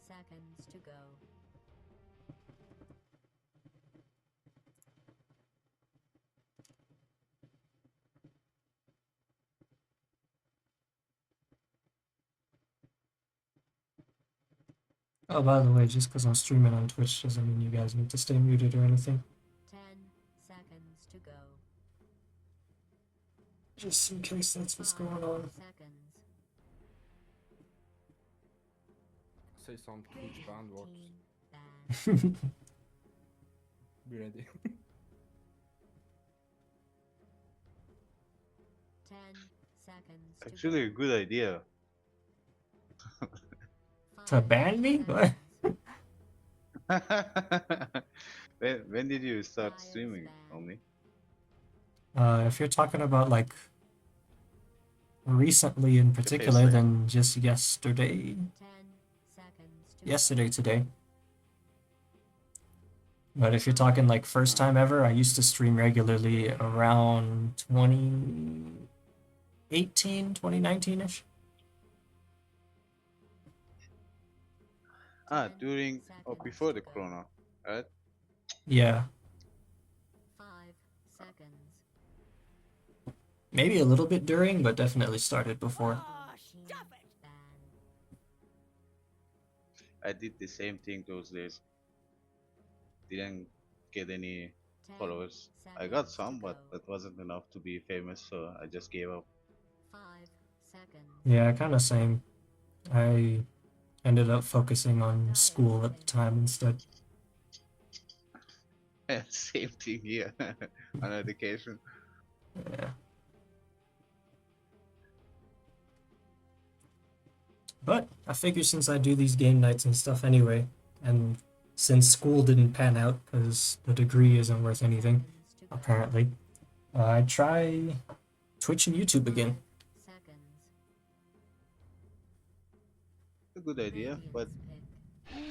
seconds to go. Oh, by the way, just because I'm streaming on Twitch doesn't mean you guys need to stay muted or anything. 10 seconds to go. Just in case that's what's 5 going on. seconds. Say some Twitch band words. Team ban. Be ready. 10 seconds to Actually, a go. good idea. To ban me? What? When did you start Fires streaming, ban. Omni? If you're talking about like recently in particular, like- then just yesterday. 10 seconds to Yesterday, today. But if you're talking like first time ever, I used to stream regularly around 2018, 2019-ish. During or before the corona, right? Yeah, 5 seconds. maybe a little bit during, but definitely started before. Team ban. I did the same thing those days. Didn't get any 10 followers. I seconds got to some, but go. that wasn't enough to be famous, so I just gave up. 5 seconds. Yeah, kind of same. I ended up focusing on school at the time instead. Same thing here on education. Yeah. But I figure since I do these game nights and stuff anyway, and since school didn't pan out because the degree isn't worth anything, Seconds to go. apparently, I'd try Twitch and YouTube again. Seconds. A good idea, Radiant's but pick.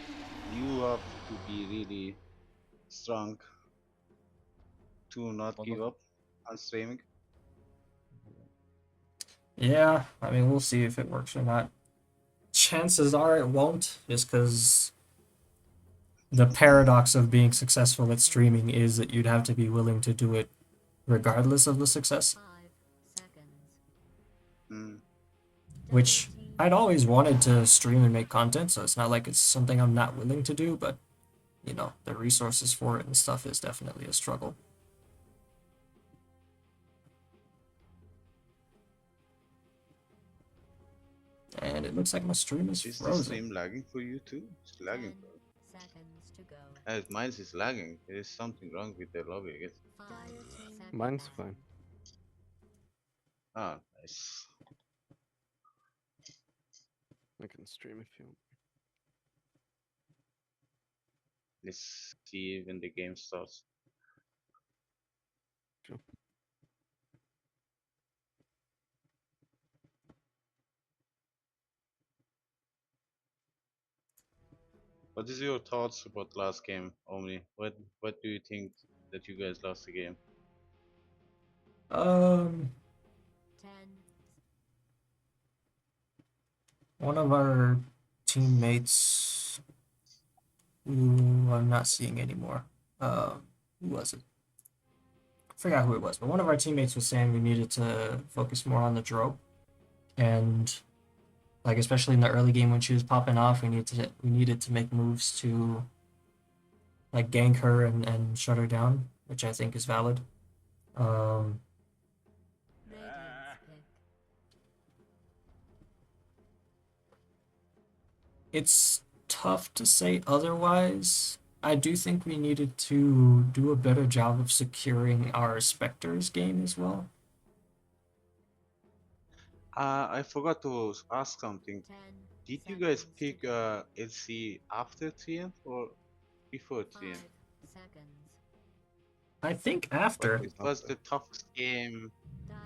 you have to be really strong to not give up on streaming. Yeah, I mean, we'll see if it works or not. Chances are it won't, just because the paradox of being successful at streaming is that you'd have to be willing to do it regardless of the success, 5 seconds. Mm. which I'd always wanted to stream and make content, so it's not like it's something I'm not willing to do, but, you know, the resources for it and stuff is definitely a struggle. And it looks like my stream is Is the frozen. stream lagging for you too? It's lagging. 10 seconds to go. Mine is lagging. There is something wrong with the lobby, I guess. 5 seconds. Mine's fine. Ah, nice. I can stream if you want. Let's see when the game starts. Sure. What is your thoughts about last game, Omni? What do you think that you guys lost the game? 10. One of our teammates, who I'm not seeing anymore. Who was it? I forgot who it was, but one of our teammates was saying we needed to focus more on the Drow, and like especially in the early game when she was popping off, we needed to make moves to like gank her and shut her down, which I think is valid. Radiant's pick. It's tough to say otherwise. I do think we needed to do a better job of securing our Spectres game as well. I forgot to ask something. 10 Did you guys seconds to pick go. LC after 3M or before 3M? 5 seconds. I think But after. it was the toughest game.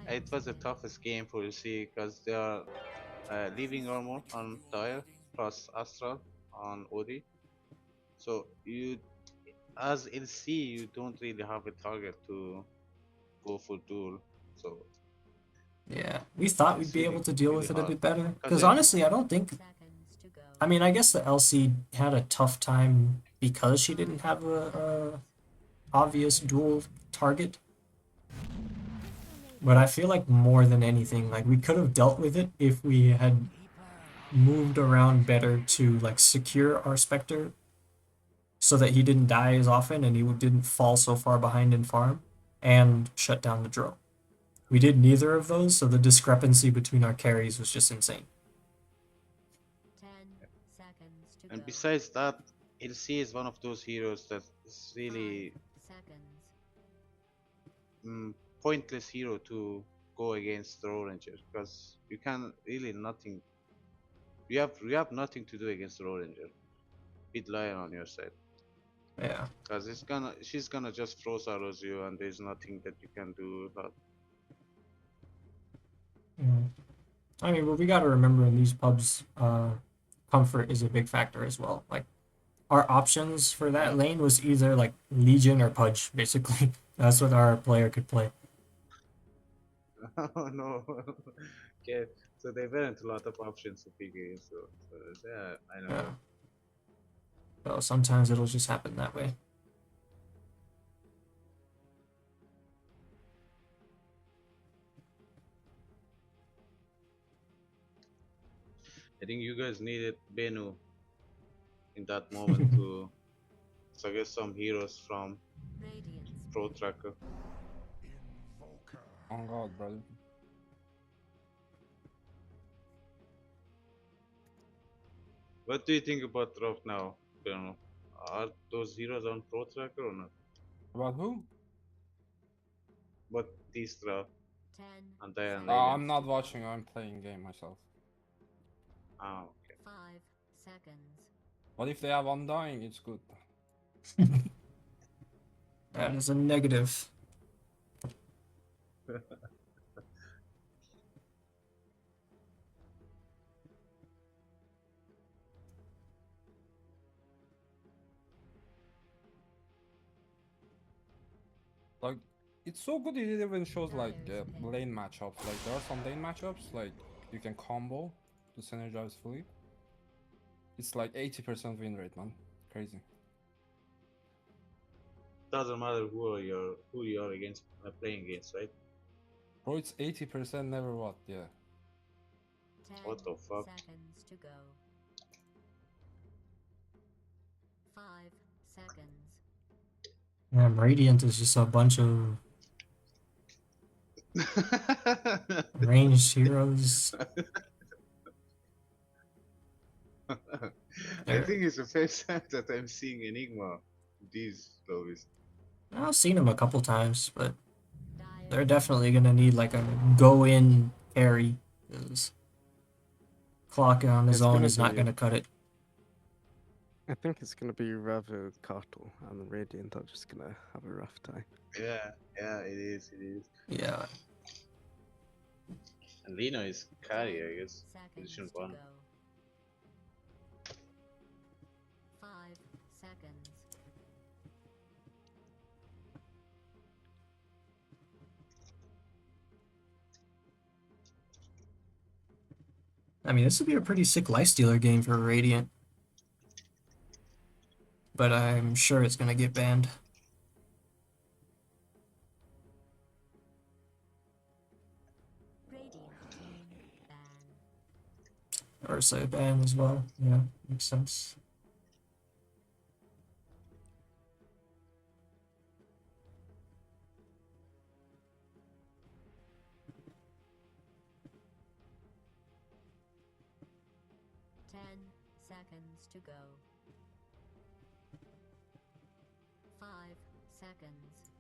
It was the Dire's pick. toughest game for LC because they are leaving armor on Dire plus Astral on OD. So you, as LC, you don't really have a target to go for duel. So Yeah, we thought we'd It's be really, able to deal really with it a hard. bit better. Because Because it- honestly, I don't think Seconds to go. I mean, I guess the LC had a tough time because she didn't have a obvious dual target. But I feel like more than anything, like we could have dealt with it if we had moved around better to like secure our Spectre so that he didn't die as often and he didn't fall so far behind in farm and shut down the drill. We did neither of those, so the discrepancy between our carries was just insane. 10 seconds to And go. besides that, LC is one of those heroes that is really 5 seconds. pointless hero to go against the Ranger because you can really nothing. You have nothing to do against the Ranger with Lion on your side Yeah. because she's gonna just froze arrows you and there's nothing that you can do about. Mm. I mean, but we got to remember in these pubs, comfort is a big factor as well. Like, our options for that lane was either like Legion or Pudge, basically. That's what our player could play. Oh no. Okay, so there weren't a lot of options to pick against, so yeah, I know. Yeah. So sometimes it'll just happen that way. I think you guys needed Benu in that moment to suggest some heroes from Radiance. Pro Tracker. On God, brother. What do you think about Drop now, Benu? Are those heroes on Pro Tracker or not? About who? But these Drop 10 and Diane seconds. Radiant. I'm not watching, I'm playing game myself. Ah, okay. 5 seconds. But if they have Undying, it's good. That is a negative. Like, it's so good it even shows like Dyer's pit. lane matchups. Like, there are some lane matchups, like, you can combo to synergize fully. It's like 80% win rate, man. Crazy. Doesn't matter who you are against playing against, right? Bro, it's 80% never what, yeah. 10 What the fuck? seconds to go. 5 seconds. Radiant is just a bunch of ranged heroes. I think it's the first time that I'm seeing Enigma these lobbies. I've seen them a couple times, but Dyer's they're definitely gonna need like a go-in carry. 'Cause Clock on his It's own gonna is not be- gonna cut it. I think it's gonna be rather Cartel and Radiant are just gonna have a rough time. Yeah, it is. Yeah. And Lino is carry, I 10 guess. seconds Position to 1. go. 5 seconds. I mean, this would be a pretty sick Lifestealer game for Radiant. But I'm sure it's gonna get banned. Radiant team ban. Or say ban as well. Yeah, makes sense. Seconds to go. 5 seconds.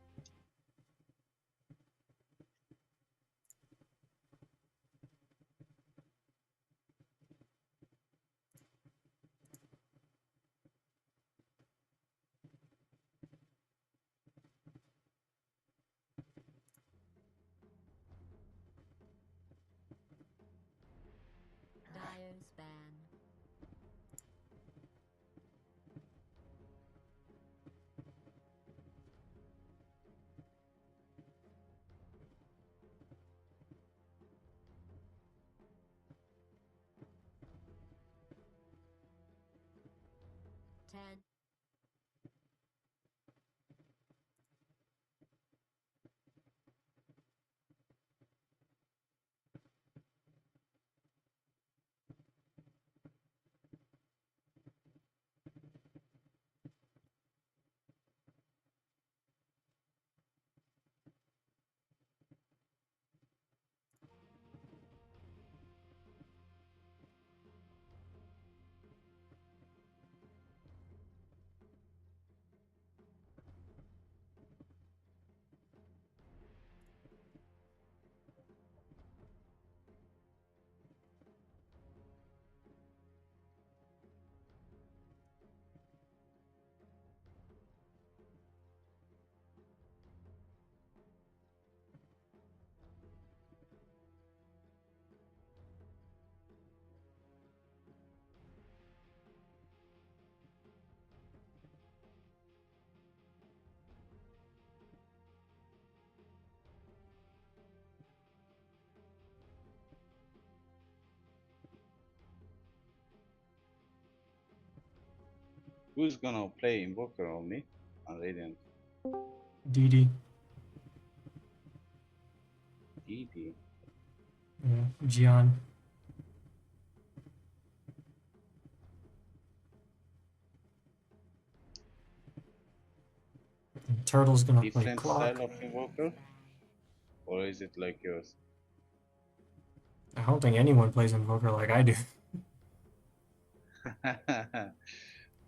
Dyer's ban. 10, Who's gonna play Invoker on me? On Radiant. DD. DD. Yeah, Gian. Turtle's gonna play Different Clock. style of Invoker? Or is it like yours? I don't think anyone plays Invoker like I do.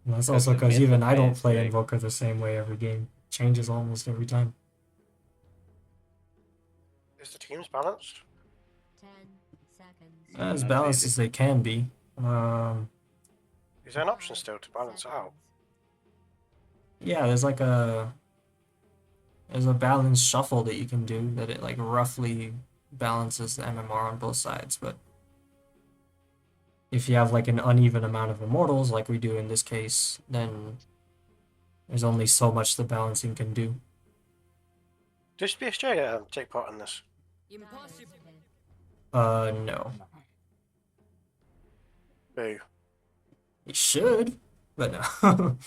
That's also the because meta even I don't is play like- Invoker the same way every game. Changes almost every time. Is the teams balanced? 10 seconds. Yeah, As not balanced really. as they can be. Is there an option still to balance it out? Yeah, there's a balanced shuffle that you can do that it like roughly balances the MMR on both sides, but if you have like an uneven amount of immortals like we do in this case, then there's only so much the balancing can do. Does BSJ take part in this? Impossible. No. Boo. You should, but no.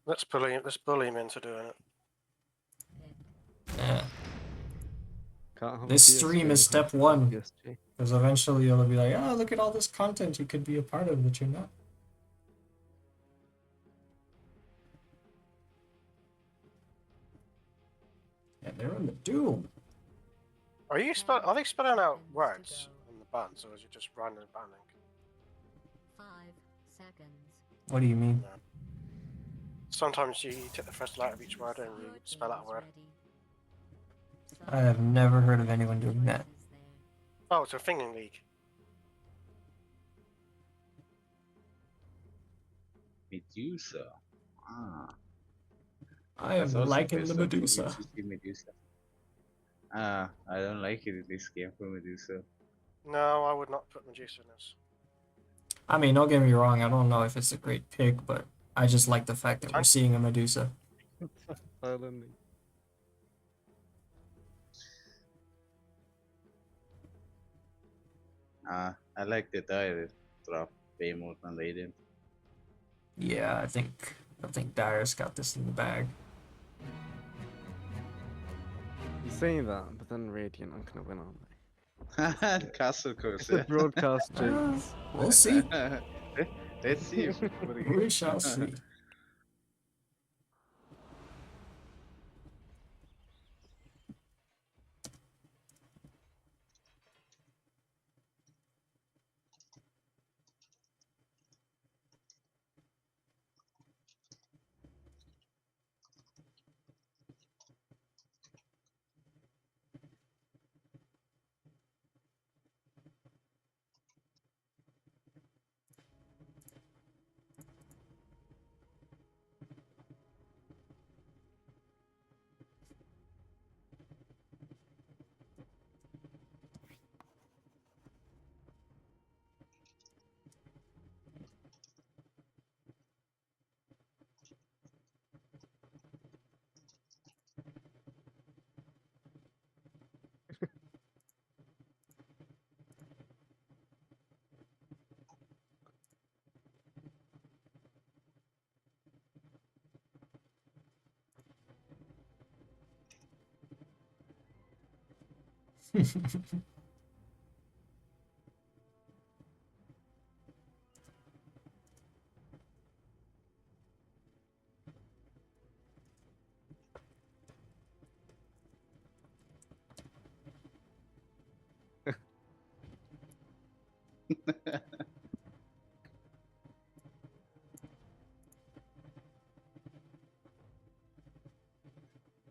Let's bully him into doing it. Yeah. Can't have a This stream PSG is step without one. PSG. Because eventually you'll be like, oh, look at all this content you could be a part of that you're not. And they're in the Doom. Are they spelling out words in the bans, or is it just random banning? 5 seconds. What do you mean? Sometimes you take the first letter of each word and you Your spell out a game is word. ready. I have never heard of anyone doing that. Choices there. Oh, it's a Finging League. Medusa. Ah. I am That's also liking the first time for me Medusa. to see Medusa. Ah, I don't like it in this game for Medusa. No, I would not put Medusa in this. I mean, don't get me wrong, I don't know if it's a great pick, but I just like the fact that we're seeing a Medusa. Silently. I like the dire drop way more than Radiant. Yeah, I think Dyer's got this in the bag. You say that, but then Radiant aren't gonna win, aren't they? Castle Curse. It's a broadcast jinx. We'll see. Let's see. We shall see.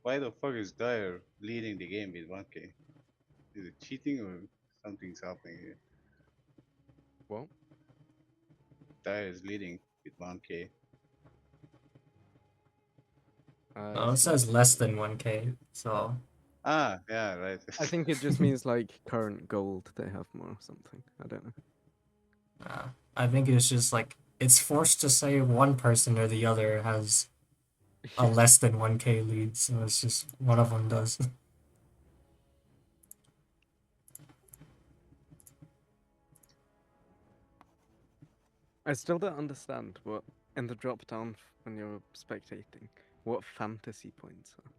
Why the fuck is Dyer leading the game with 1k? Is it cheating or something's happening here? What? Dyer is leading with 1k. Oh, it says less than 1k, so Ah, yeah, right. I think it just means like current gold they have more or something. I don't know. I think it's just like it's forced to say one person or the other has a less than 1k lead, so it's just one of them does. I still don't understand what in the drop down when you're spectating what fantasy points are.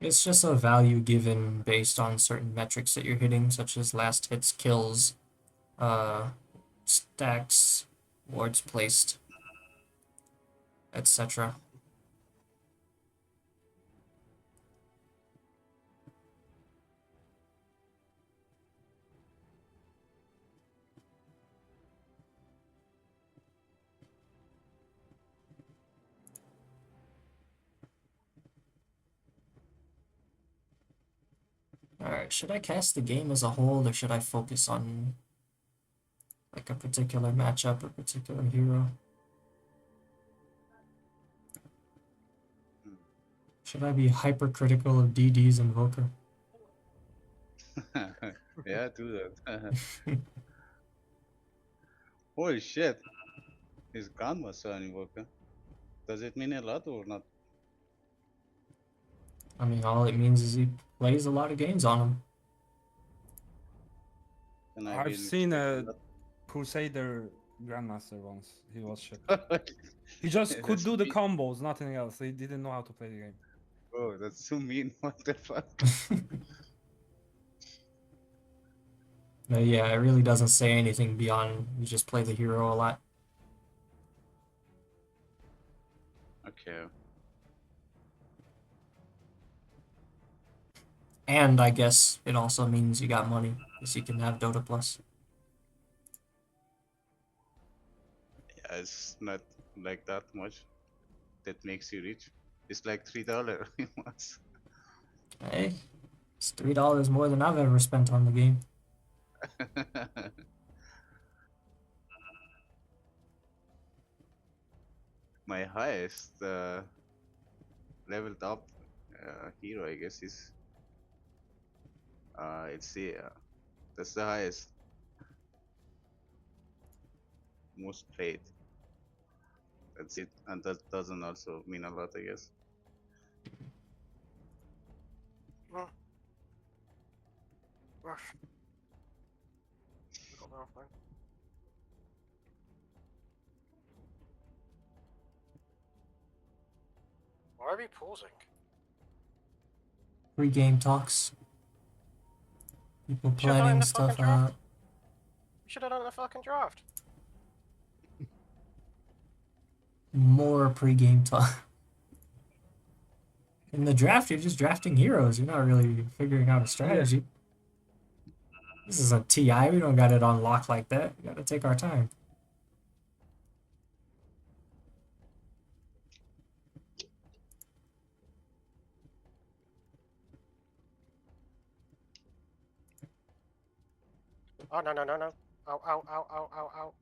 It's just a value given based on certain metrics that you're hitting, such as last hits, kills, stacks, wards placed, etc. Alright, should I cast the game as a whole, or should I focus on like a particular matchup or particular hero? Should I be hypercritical of DD's Invoker? Yeah, do that. Holy shit. His Grandmaster Invoker. Does it mean a lot or not? I mean, all it means is he plays a lot of games on him. And I've seen a Crusader Grandmaster once. He was shit. He just could That's do the mean. combos, nothing else. He didn't know how to play the game. Bro, that's so mean. What the fuck? But yeah, it really doesn't say anything beyond you just play the hero a lot. Okay. And I guess it also means you got money, because you can have Dota Plus. Yeah, it's not like that much. That makes you rich. It's like $3 once. Hey, it's $3 more than I've ever spent on the game. My highest leveled up hero, I guess, is it's the that's the highest, most played. That's it, and that doesn't also mean a lot, I guess. Rush. Got the wrong thing. Why are we pausing? Pre-game talks. People Should've done it in planning the stuff fucking draft. out. We should have done it in the fucking draft. More pre-game talk. In the draft, you're just drafting heroes. You're not really figuring out a strategy. This is a TI. We don't got it on lock like that. We gotta take our time. Oh, no, no, no, no. Ow, ow, ow, ow, ow, ow.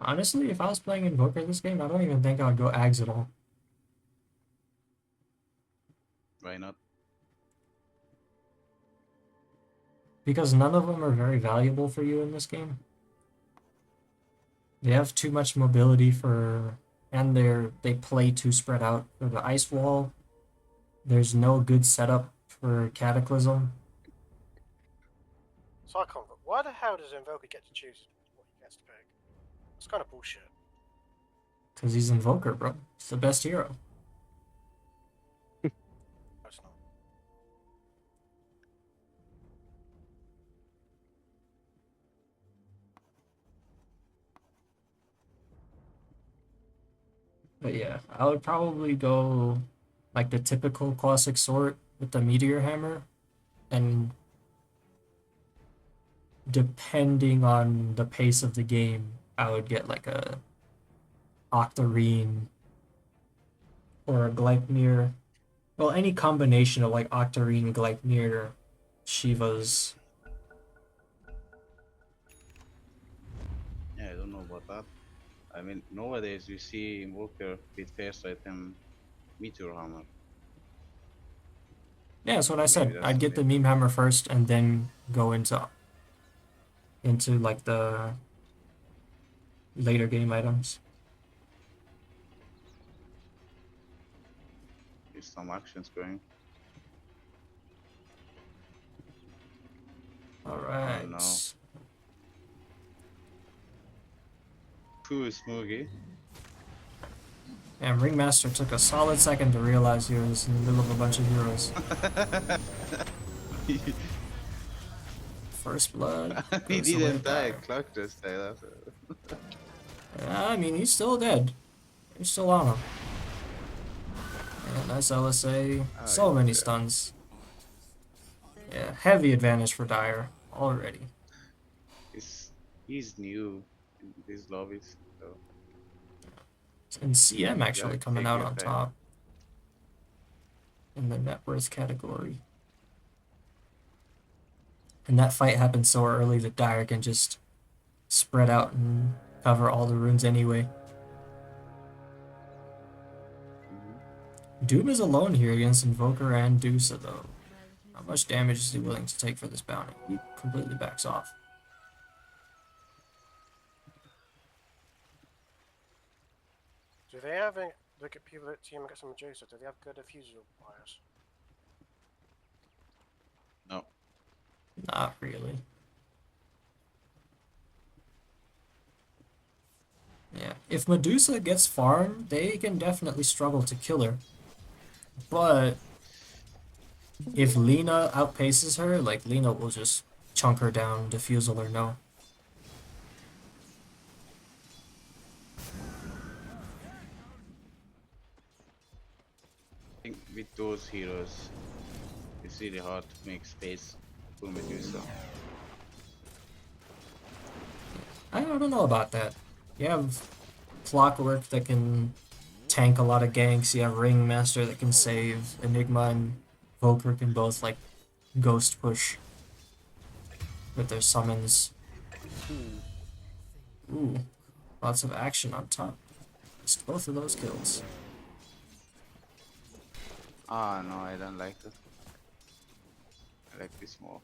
Honestly, if I was playing Invoker this game, I don't even think I'd go Ags at all. Why not? Because none of them are very valuable for you in this game. They have too much mobility for, and they play too spread out for the Ice Wall. There's no good setup for Cataclysm. So I can't. Why the hell does Invoker get to choose what he gets to pick? It's kind of bullshit. Because he's Invoker, bro. He's the best hero. That's not. But yeah, I would probably go like the typical classic sort with the Meteor Hammer, and depending on the pace of the game, I would get like a Octarine or a Gleipnir. Well, any combination of like Octarine, Gleipnir, Shivas. Yeah, I don't know about that. I mean, nowadays you see Invoker with first item Meteor Hammer. Yeah, that's what I Maybe said. that's I'd the get the meme hammer first and then go into like the later game items. There's some actions going. All right. no. Too smoothie. And Ringmaster took a solid second to realize he was in the middle of a bunch of heroes. First blood. He goes away didn't die. there. Clock just died after. Yeah, I mean, he's still dead. He's still on him. And nice LSA. Oh, So many yeah. stuns. Yeah, heavy advantage for Dire already. He's new in these lobbies, so And CM actually Yeah, coming take out your on time. top in the net worth category. And that fight happened so early that Dire can just spread out and cover all the runes anyway. Doom is alone here against Invoker and Dusa though. How much damage is he willing to take for this bounty? He completely backs off. Do they have any, look at people that team and get some Medusa, do they have good diffusal buyers? no. Not really. Yeah, if Medusa gets farmed, they can definitely struggle to kill her. But if Lina outpaces her, like Lina will just chunk her down, diffusal or no. I think with those heroes, it's really hard to make space for Medusa. I don't know about that. You have Clockwork that can tank a lot of ganks. You have Ringmaster that can save. Enigma and Volker can both like ghost push with their summons. Ooh, lots of action on top. Just both of those kills. Ah, no, I don't like it. I like this more.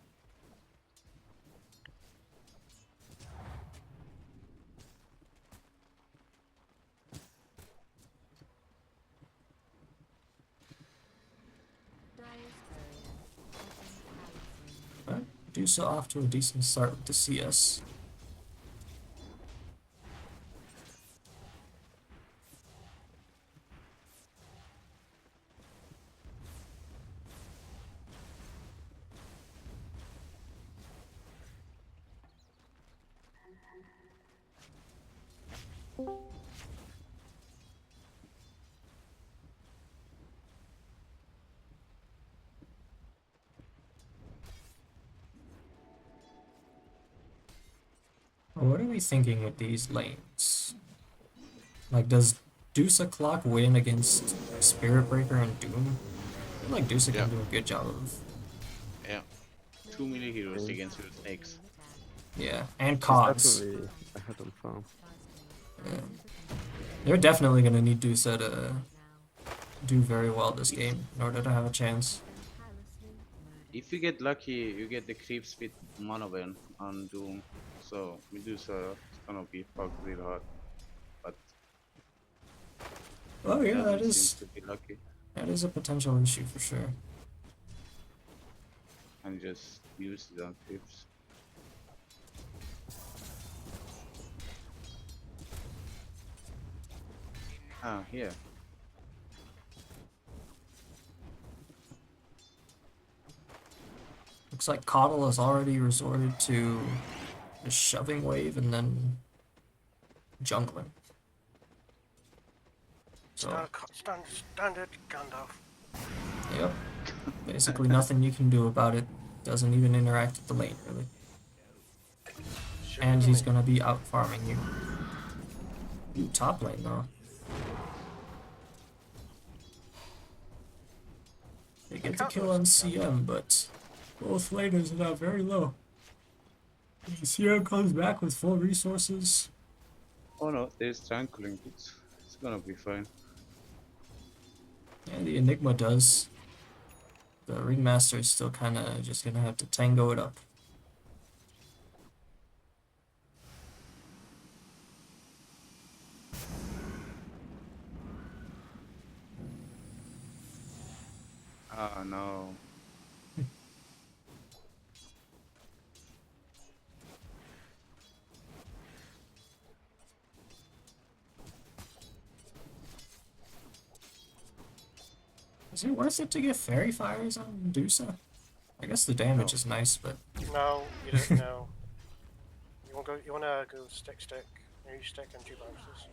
But Dusa off to a decent start with the CS. What are we thinking with these lanes? Like, does Dusa Clock win against Spirit Breaker and Doom? I feel like Dusa Yeah. can do a good job of. Yeah. Too many heroes against your snakes. Yeah, and He's Cogs. definitely ahead on farm. Yeah. They're definitely gonna need Dusa to do very well this game in order to have a chance. If you get lucky, you get the creeps with Monoburn on Doom. So Medusa is gonna be fucked real hard. But Oh yeah, that doesn't is seem to be lucky a potential issue for sure. and just use it on creeps. Ah, here. Looks like Coddle has already resorted to the shoving wave and then jungling. So, Standard Gandalf. yep. Basically nothing you can do about it. Doesn't even interact with the lane, really. And he's gonna be out farming you. Ooh, top lane though. They get the kill on CM, but both laners are now very low. CM comes back with full resources. Oh no, there's Tranquiling. It's gonna be fine. And the Enigma does. The Ringmaster is still kind of just gonna have to tango it up. Oh no. Is it worth it to get Fairy Fires on Medusa? I guess the damage is nice, but No, you don't know. You wanna go stick, maybe stick and 2 bounces.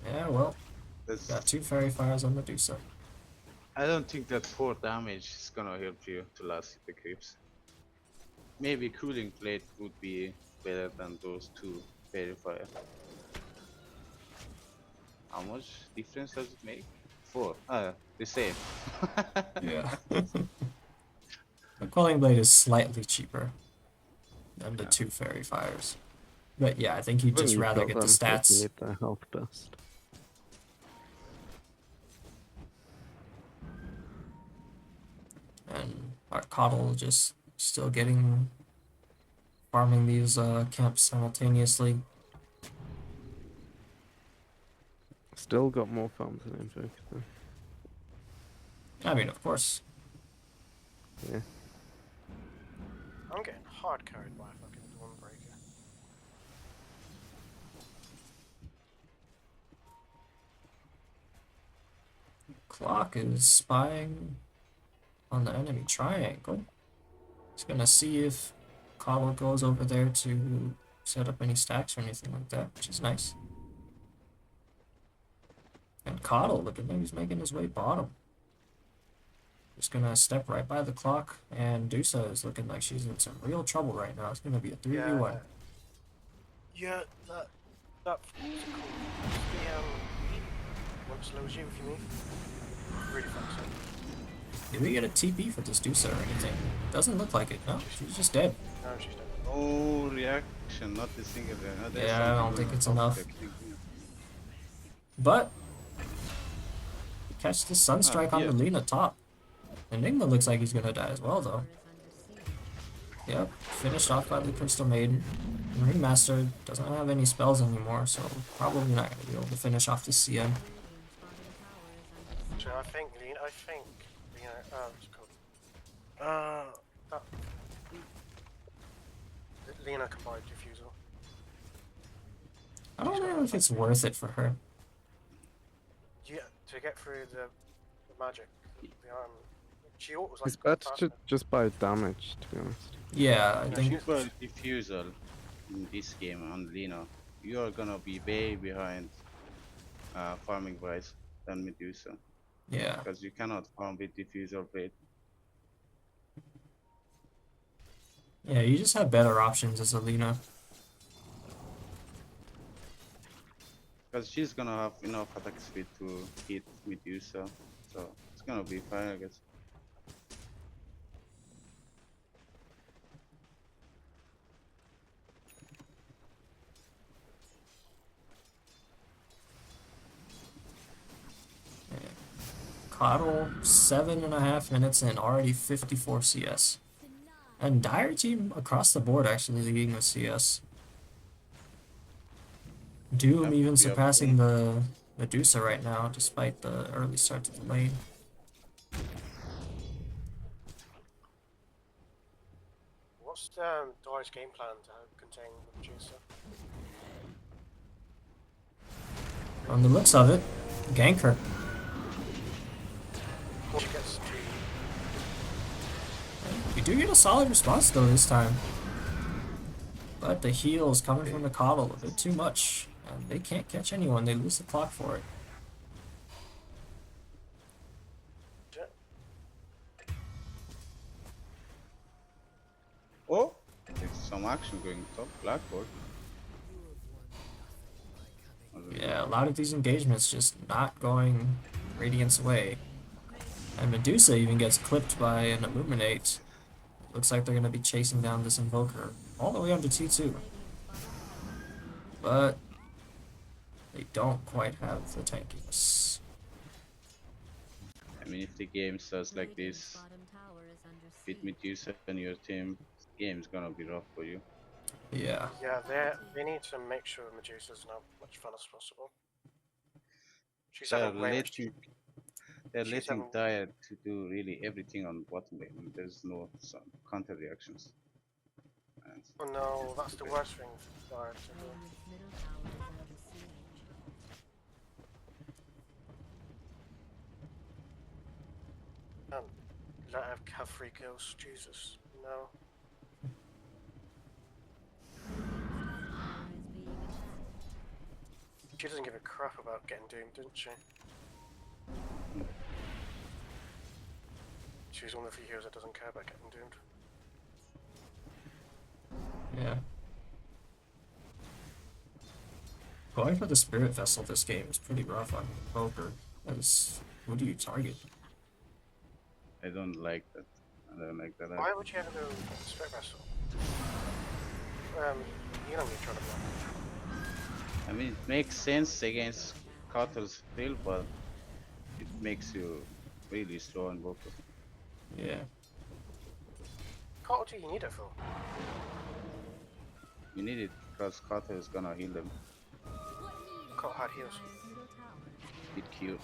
yeah, well, That's, got 2 Fairy Fires on Medusa. I don't think that 4 damage is gonna help you to last the creeps. Maybe Cooling Plate would be better than those 2 Fairy Fire. How much difference does it make? 4. The same. Yeah. The Quelling Blade is slightly cheaper than the 2 Fairy Fires. But yeah, I think you'd Well, just you've rather got get the them, so you stats. need the health burst. And our Coddle just still farming these camps simultaneously. Still got more farms than Invoke though. I mean, of course. Yeah. I'm getting hard carried by a fucking Dawnbreaker. Clock is spying on the enemy triangle. He's gonna see if Coddle goes over there to set up any stacks or anything like that, which is nice. And Coddle, look at him, he's making his way bottom. Just gonna step right by the clock, and Dusa is looking like she's in some real trouble right now. It's gonna be a 3v1. Yeah, that what's it called? The won't slows you if you move. Really fast. Did we get a TP for this Dusa or anything? Doesn't look like it. No, she's just dead. No, she's dead. Oh, reaction, not the single there. No, there's Yeah, I don't something think going it's on. enough. But catch the Sunstrike on yeah. the Lina top. Enigma looks like he's gonna die as well though. Yep, finished off by the Crystal Maiden. And Ringmaster doesn't have any spells anymore, so probably not gonna be able to finish off the CM. So I think Lena, what's it called? That Lena can buy Diffusal. I don't know if it's worth it for her. Yeah, to get through the magic, the she was like It's better to just buy damage, to be honest. Yeah, I No, think she's- Well, Diffusal in this game on Lina, you are gonna be way behind farming wise than Medusa. yeah. Because you cannot farm with Diffusal Blade. Yeah, you just have better options as a Lina. Because she's gonna have enough attack speed to hit Medusa. So it's gonna be fine, I guess. Coddle, 7.5 minutes in, already 54 CS. And Dire team across the board actually leading with CS. Doom Yep, even yep. surpassing the Medusa right now, despite the early start to the lane. What's Dire's game plan to contain the Medusa? From the looks of it, gank her. Once she gets to We do get a solid response though this time. But the heal is coming from the coddle a bit too much. And they can't catch anyone, they lose the clock for it. Oh, there's some action going top Blackboard. Yeah, a lot of these engagements just not going Radiant's way. And Medusa even gets clipped by an Illuminate. Looks like they're going to be chasing down this Invoker all the way up to T2. But they don't quite have the tankiness. I mean, if the game starts like Radiant's this, bottom tower is under with siege. Medusa and your team, the game's gonna be rough for you. Yeah. yeah, they need to make sure Medusa's not much fun as possible. She's They're having way much. they're she's letting having- Dire to do really everything on bottom lane. And there's no some counter reactions. And Oh no, that's the worst thing for Dire to do. Radiant's middle tower is under siege. Let her have 3 kills. Jesus, no. Tower is being attacked. She doesn't give a crap about getting doomed, doesn't she? She's one of the few heroes that doesn't care about getting doomed. Yeah. Going for the Spirit Vessel this game is pretty rough on Invoker. Because who do you target? I don't like that. I don't like that. Why would you ever go Spirit Vessel? You know me trying to block. I mean, it makes sense against Cutter's field, but it makes you really slow and vocal. Yeah. What do you need it for? You need it because Cutter is gonna heal them. Cot had heals. Dire's middle tower is Bit cute.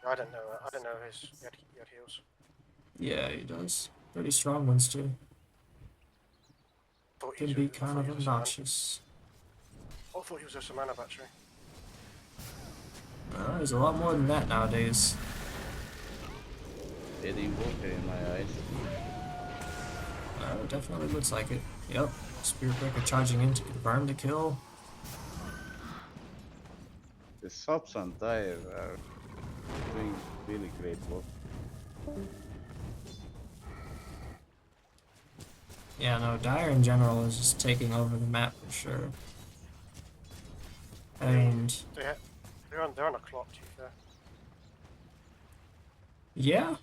I don't know. I don't know he had heals. Yeah, he does. Pretty strong ones too. Thought he Can was be a- kind thought of he was a man- obnoxious. I thought he was just a mana battery. There's a lot more than that nowadays. Dead Invoker in my eyes. It definitely looks like it. Yep. Spirit Breaker charging in to confirm the kill. The subs on Dire are doing really great work. Yeah, no, Dire in general is just taking over the map for sure. And They're on a clock, to be fair. yeah,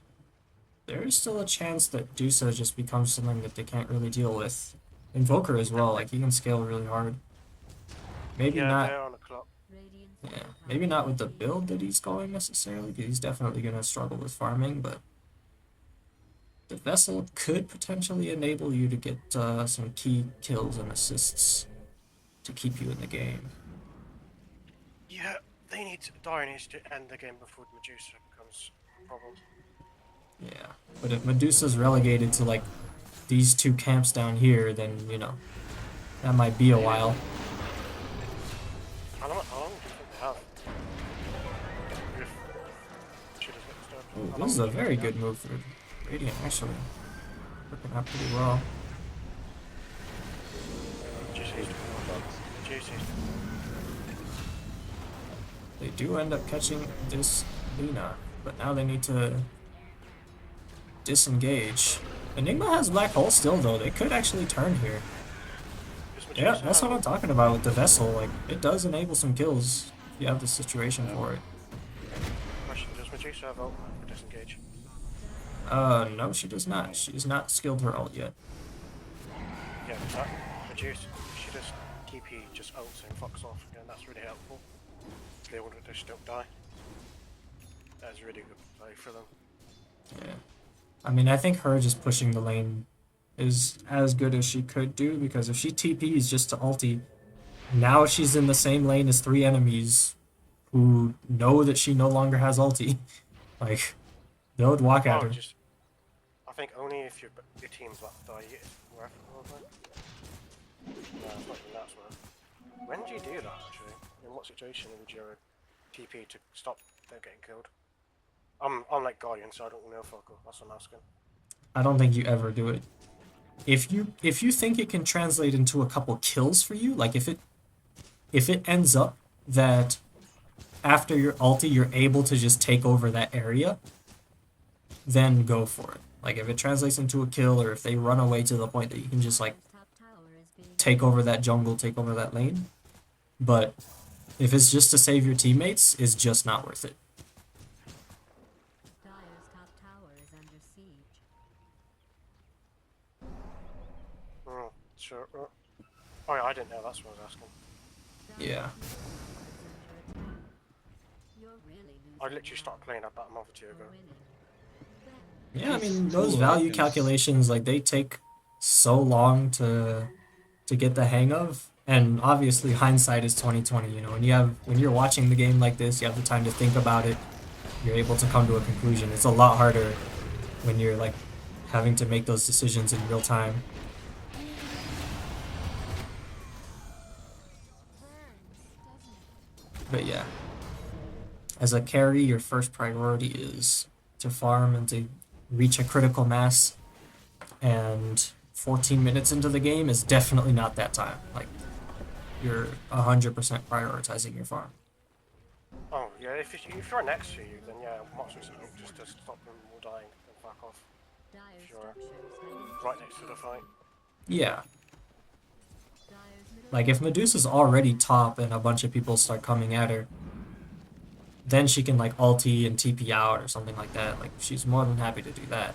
there is still a chance that Dusa just becomes something that they can't really deal with. Invoker as well, like he can scale really hard. Maybe Yeah, not. they're on a clock. Radiant's Yeah, middle tower maybe not with the is under build that he's going necessarily, because he's definitely going to struggle with farming, but the vessel could potentially enable you to get some key kills and assists to keep you in the game. Yeah, they need to. Dire needs to end the game before Medusa becomes a problem. Yeah, but if Medusa's relegated to like these two camps down here, then you know that might be a while. How long do you think they have? If she doesn't get disturbed. Ooh, How this long is do a you think very they good have? move for Radiant, actually. Working out pretty well. Juicy. They do end up catching this Luna, but now they need to disengage. Enigma has Black Hole still, though. They could actually turn here. Does Yeah, Medusa that's what I'm have- talking about with the vessel. Like, it does enable some kills if you have the situation for it. Question: does Medusa have ult for disengage? No, she does not. She's not skilled her ult yet. Yeah, that Medusa. She just TP just ults and fucks off, and that's really helpful. They want to just don't die. That's really good play for them. Yeah. I mean, I think her just pushing the lane is as good as she could do, because if she TPs just to ulti, now she's in the same lane as 3 enemies who know that she no longer has ulti. Like, they would walk at her. Just, I think only if your team's like die, it's worth it, probably. No, it's not even that's worth. When do you do that actually? In what situation would you TP to stop them getting killed? I'm like Guardian, so I don't know fuck all. That's what I'm asking. I don't think you ever do it. If you think it can translate into a couple kills for you, like if it ends up that after your ulti you're able to just take over that area, then go for it. Like if it translates into a kill, or if they run away to the point that you can just like Top tower is being take over that jungle, take over that lane. But if it's just to save your teammates, it's just not worth it. Dire's top tower is under siege. Sure. Oh yeah, I didn't know. That's what I was asking. Yeah. You're really losing I literally now. started playing about a month or two We're ago. winning. Yeah, I mean It's those two value items. calculations, like they take so long to get the hang of. And obviously hindsight is 2020, you know, when you're watching the game like this, you have the time to think about it, you're able to come to a conclusion. It's a lot harder when you're like having to make those decisions in real time. But yeah, as a carry, your first priority is to farm and to reach a critical mass. And 14 minutes into the game is definitely not that time. Like, you're 100% prioritizing your farm. Oh yeah, if you're next to you, then yeah, much as just to stop them all dying and back off. Dire's Sure. structures have been Right next to the fight. Yeah, Dire's middle like if Medusa's already top and a bunch of people start coming at her, then she can like ulti and TP out or something like that. Like she's more than happy to do that.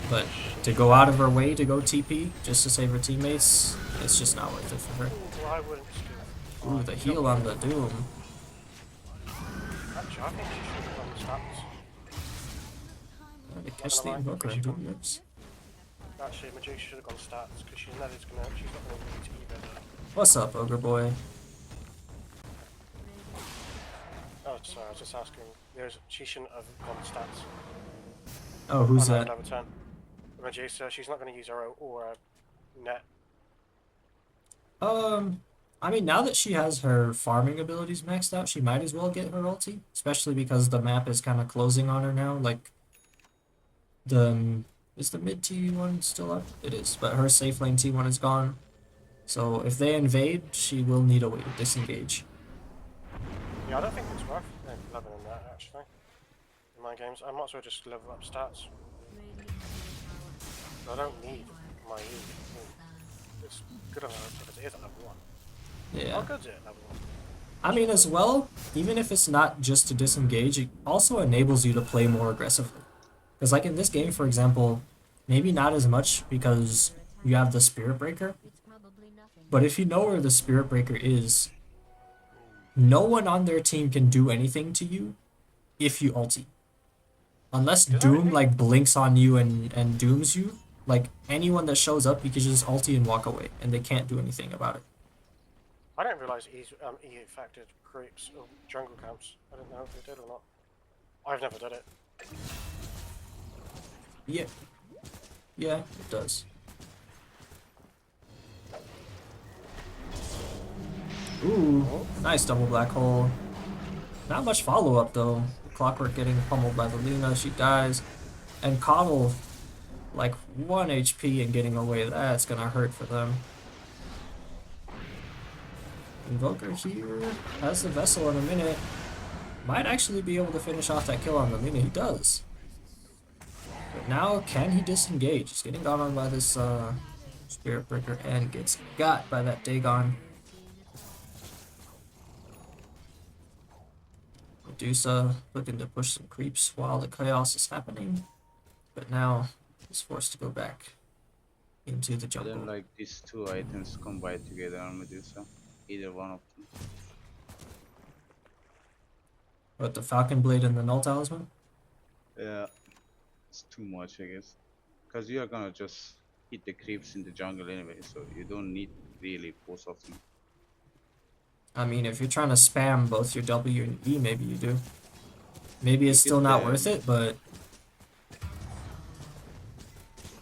But to go out of her way to go TP just to save her teammates, it's just not worth it for her. Well, I wouldn't just do that. Ooh, the heal on the Doom. Actually, I think she should have done the stats. Trying to catch the Invoker and Doom rips. Actually, Medusa should have gone stats because she's not gonna need to either. What's up, Ogre Boy? Oh, sorry, I was just asking. She shouldn't have gone stats. Oh, who's Oh, no, that? Level 10. Medusa, she's not going to use her or net. I mean, now that she has her farming abilities maxed out, she might as well get her ulti, especially because the map is kind of closing on her now. Like, is the mid T1 still up? It is, but her safe lane T1 is gone. So if they invade, she will need a way to disengage. Yeah, I don't think it's worth leveling that actually. In my games, I might as well just level up stats. I don't need my E. It's good enough as it is at level 1. Yeah. How good's it at level 1? I mean, as well, even if it's not just to disengage, it also enables you to play more aggressively. Because, like in this game, for example, maybe not as much because you have the Spirit Breaker, It's probably nothing. but if you know where the Spirit Breaker is, no one on their team can do anything to you if you ulti. Unless Does Doom, anything? like, blinks on you and dooms you, like, anyone that shows up, you can just ulti and walk away, and they can't do anything about it. I didn't realise E affected creeps or jungle camps. I didn't know if they did or not. I've never done it. Yeah. Yeah, it does. Ooh, nice double black hole. Not much follow-up, though. Clockwork getting pummeled by the Luna, she dies. And Coddle, like, 1 HP and getting away, that's gonna hurt for them. Invoker here has the Vessel in a minute. Might actually be able to finish off that kill on the Luna, he does. But now, can he disengage? He's getting got on by this Spirit Breaker and gets got by that Dagon. Medusa looking to push some creeps while the chaos is happening, but now he's forced to go back into the I jungle. don't like these two items combined together on Medusa. Either one of them. But the Falcon Blade and the Null Talisman? Yeah, it's too much, I guess. Because you are gonna just hit the creeps in the jungle anyway, so you don't need really both of them. I mean, if you're trying to spam both your W and E, maybe you do. Maybe it's You still could, not worth it, but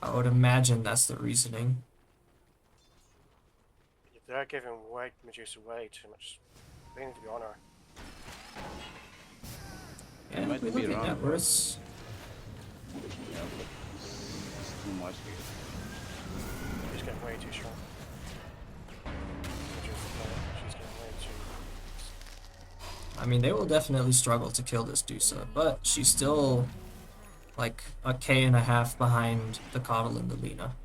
I would imagine that's the reasoning. They're giving Medusa way too much. They need to be on her. Yeah, might if we be look at wrong, net bro. worths, Yeah, but it's too much here. She's getting way too strong. Medusa, she's getting way too. I mean, they will definitely struggle to kill this Dusa, but she's still like a K&a-half behind the Coddle and the Lina.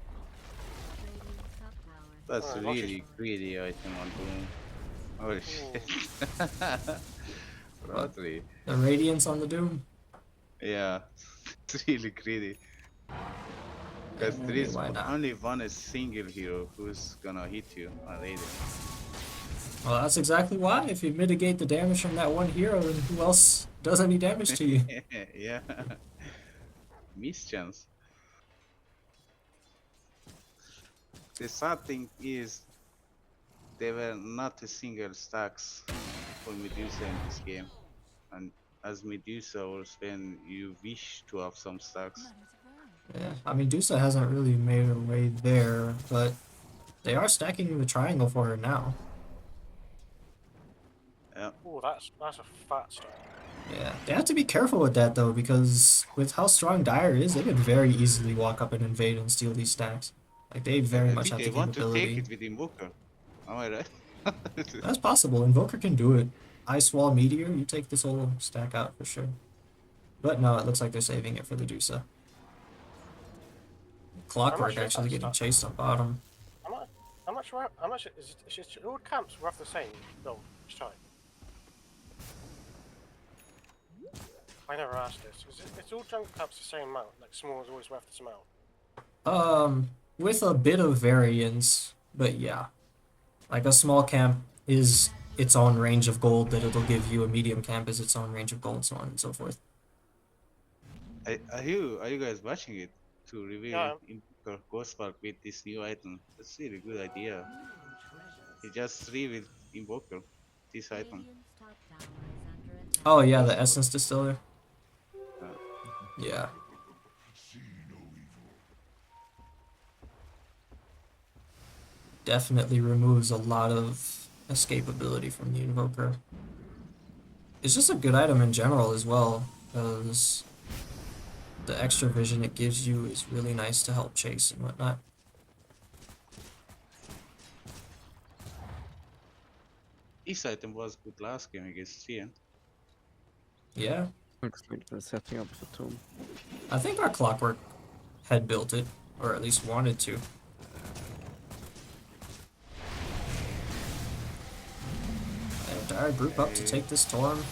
Radiant's top tower. That's Alright, really greedy item on Doom. Holy shit. Rotary. The Radiance on the Doom. Yeah, it's really greedy. Because there is Why not? only one single hero who's gonna hit you on Radiant. Well, that's exactly why. If you mitigate the damage from that one hero, then who else does any damage to you? Yeah. Mischance. The sad thing is, there were not a single stacks for Medusa in this game. And as Medusa, or when you wish to have some stacks. Yeah, I mean, Dusa hasn't really made her way there, but they are stacking the triangle for her now. Yeah. Oh, that's a fat stack. Yeah, they have to be careful with that though, because with how strong Dire is, they could very easily walk up and invade and steal these stacks. Like, they very I much think have they the want to take capability. it with Invoker. Am I right? That's possible. Invoker can do it. Ice Wall Meteor, you take this whole stack out for sure. But no, it looks like they're saving it for the Dusa. Clockwork sure actually that's getting not- chased on bottom. How much is all camps roughly the same? No, each time. I never asked this. It's all jungle camps the same amount? Like small is always worth this amount? With a bit of variance, but yeah. Like a small camp is its own range of gold that it'll give you, a medium camp is its own range of gold, so on and so forth. Are you guys watching it to reveal Yeah. Invoker Ghostpark with this new item? That's really good idea. He just revealed Invoker, this item. Radiant's top tower is under attack. Oh yeah, the Essence Distiller. Uh, Yeah. Definitely removes a lot of escapability from the Invoker. It's just a good item in general as well, because the extra vision it gives you is really nice to help chase and whatnot. This item was good last game against Cian. Yeah, Looks like they're setting up for Tom. I think our Clockwork had built it, or at least wanted to. And Dire group up to take this storm.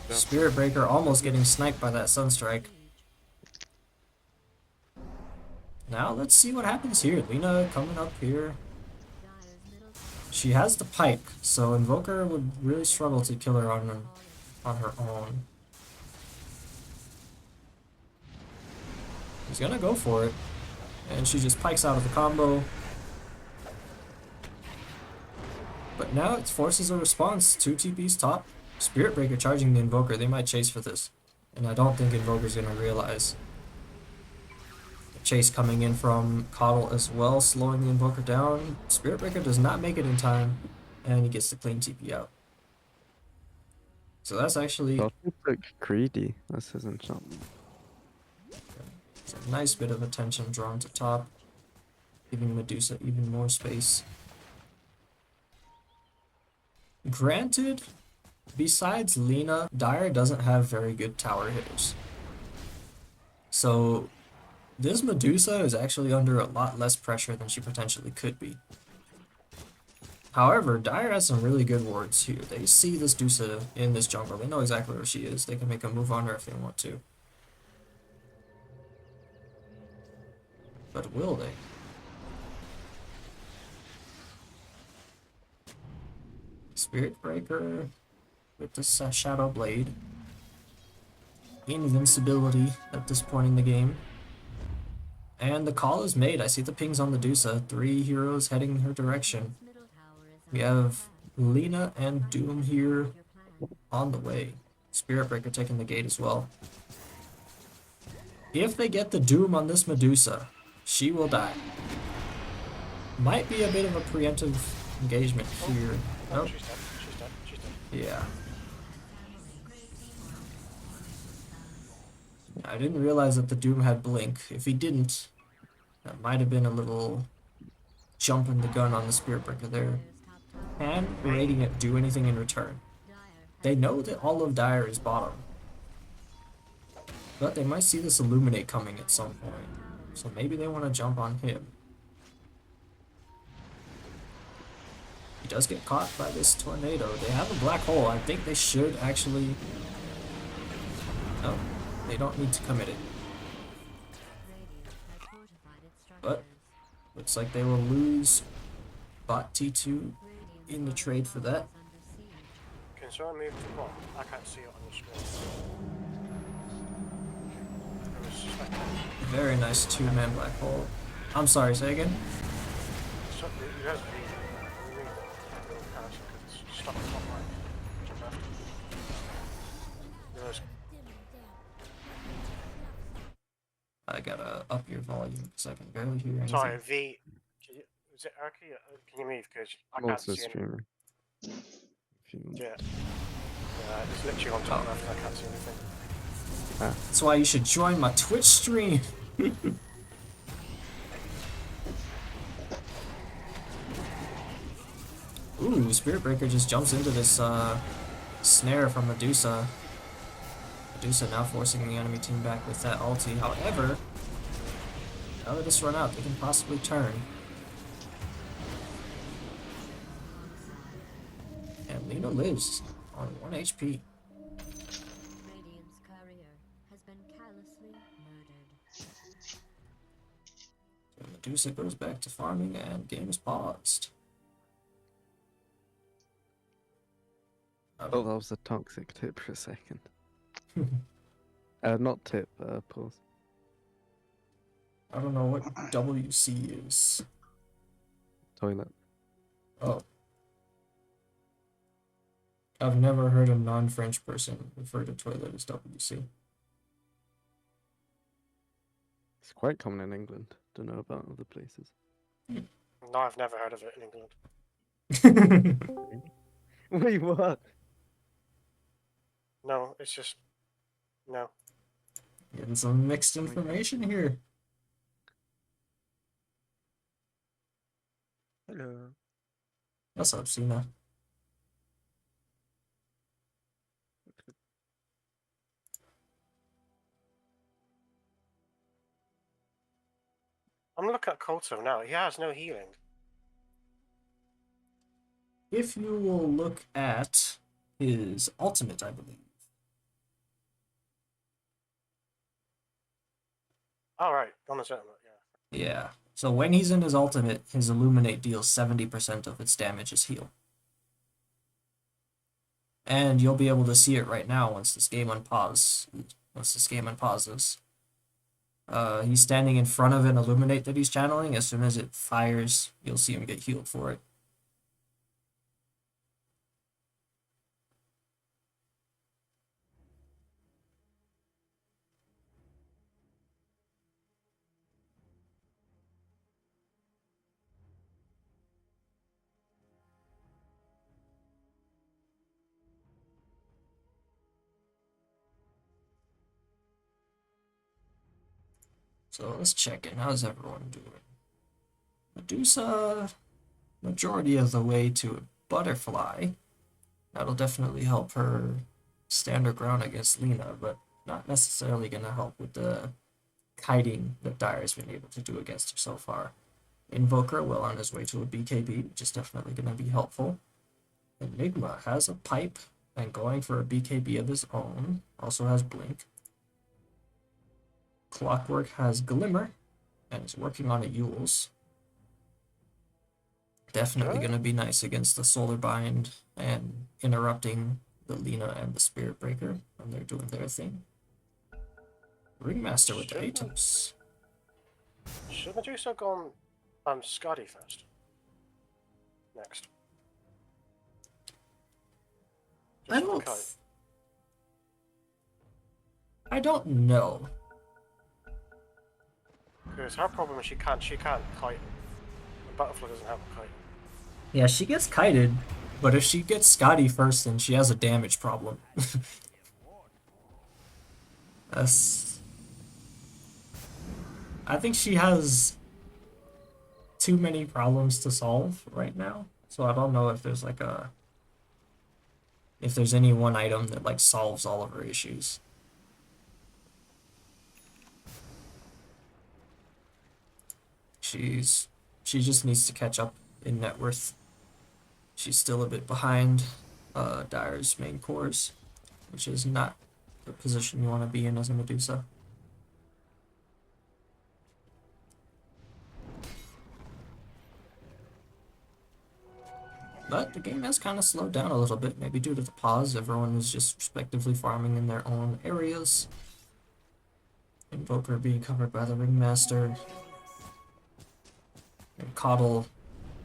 Spirit Breaker almost getting sniped by that Sunstrike. Now let's see what happens here. Lina coming up here. Dire's middle She has the pike, so Invoker would really struggle to kill her on her own. He's gonna go for it. And she just pikes out of the combo. But now it forces a response. 2 TP's top. Spirit Breaker charging the Invoker. They might chase for this. And I don't think Invoker's gonna realize. The chase coming in from Coddle as well, slowing the Invoker down. Spirit Breaker does not make it in time. And he gets the clean TP out. So that's actually Dolphins look greedy. That's his enchantment. it's a nice bit of attention drawn to top. Giving Medusa even more space. Granted, besides Lina, Dire doesn't have very good tower hitters. So this Medusa is actually under a lot less pressure than she potentially could be. However, Dire has some really good wards here. They see this Dusa in this jungle. They know exactly where she is. They can make a move on her if they want to. But will they? Spirit Breaker with this Shadow Blade. Invincibility at this point in the game. And the call is made. I see the pings on the Dusa. 3 heroes heading her direction. middle tower is We under have attack. Lina and Doom here Your plan. on the way. Spirit Breaker taking the gate as well. If they get the Doom on this Medusa, she will die. Might be a bit of a preemptive engagement here. Oh, Oh, she's dead. She's dead. She's dead. yeah. I didn't realize that the Doom had blink. If he didn't, that might have been a little jumping the gun on the Spirit Breaker there. Can Radiant do anything in return? They know that all of Dire is bottom. But they might see this Illuminate coming at some point. So maybe they want to jump on him. He does get caught by this tornado. They have a black hole. I think they should actually... No, they don't need to commit it. But looks like they will lose bot T2 in the trade for that. Can someone move to bot? I can't see it on the screen. I was suspecting. Very nice two-man black hole. I'm sorry, say again? So, you guys move. Because it's stuck on top right. Jump left. You guys, I gotta up your volume because I can barely hear anything. sorry, V. Is it Arky? Can you move? Because I I'm can't also see anything. streaming. If you want. Yeah. Yeah, it's literally on top left. I can't see anything. That's why you should join my Twitch stream. Ooh, Spirit Breaker just jumps into this snare from Medusa. Medusa now forcing the enemy team back with that ulti. However, now that it's run out, they can possibly turn. And Lina lives on 1 HP. Radiant's courier has been callously murdered. So Medusa goes back to farming and game is paused. Oh, that was a toxic tip for a second. Not tip, pause. I don't know what WC is. Toilet. Oh. I've never heard a non-French person refer to toilet as WC. It's quite common in England. Don't know about other places. No, I've never heard of it in England. Wait, what? No, it's just no. Getting some mixed information here. Hello. What's up, Cena? I'm looking at Koltov now. He has no healing. If you will look at his ultimate, I believe. All right, on his ultimate, yeah. Yeah. So when he's in his ultimate, his Illuminate deals 70% of its damage as heal. And you'll be able to see it right now once this game unpauses. He's standing in front of an Illuminate that he's channeling. As soon as it fires, you'll see him get healed for it. So let's check in. How's everyone doing? Medusa, majority of the way to a butterfly. That'll definitely help her stand her ground against Lina, but not necessarily going to help with the kiting that Dire's been able to do against her so far. Invoker well on his way to a BKB, which is definitely going to be helpful. Enigma has a pipe and going for a BKB of his own. Also has Blink. Clockwork has Glimmer and is working on a Yule's. Definitely going to be nice against the Solar Bind and interrupting the Lina and the Spirit Breaker when they're doing their thing. Ringmaster with the items. Should Medusa go on Skadi first? Next. I Just for don't. kite. I don't know. Because her problem is she can't kite Butterfly doesn't have a kite. Yeah, she gets kited, but if she gets Scotty first, then she has a damage problem. That's... I think she has too many problems to solve right now. So I don't know if there's like a... if there's any one item that like solves all of her issues. She just needs to catch up in net worth. She's still a bit behind Dire's main cores, which is not the position you want to be in as a Medusa. But the game has kind of slowed down a little bit, maybe due to the pause. Everyone is just respectively farming in their own areas. Invoker being covered by the Ringmaster. And Coddle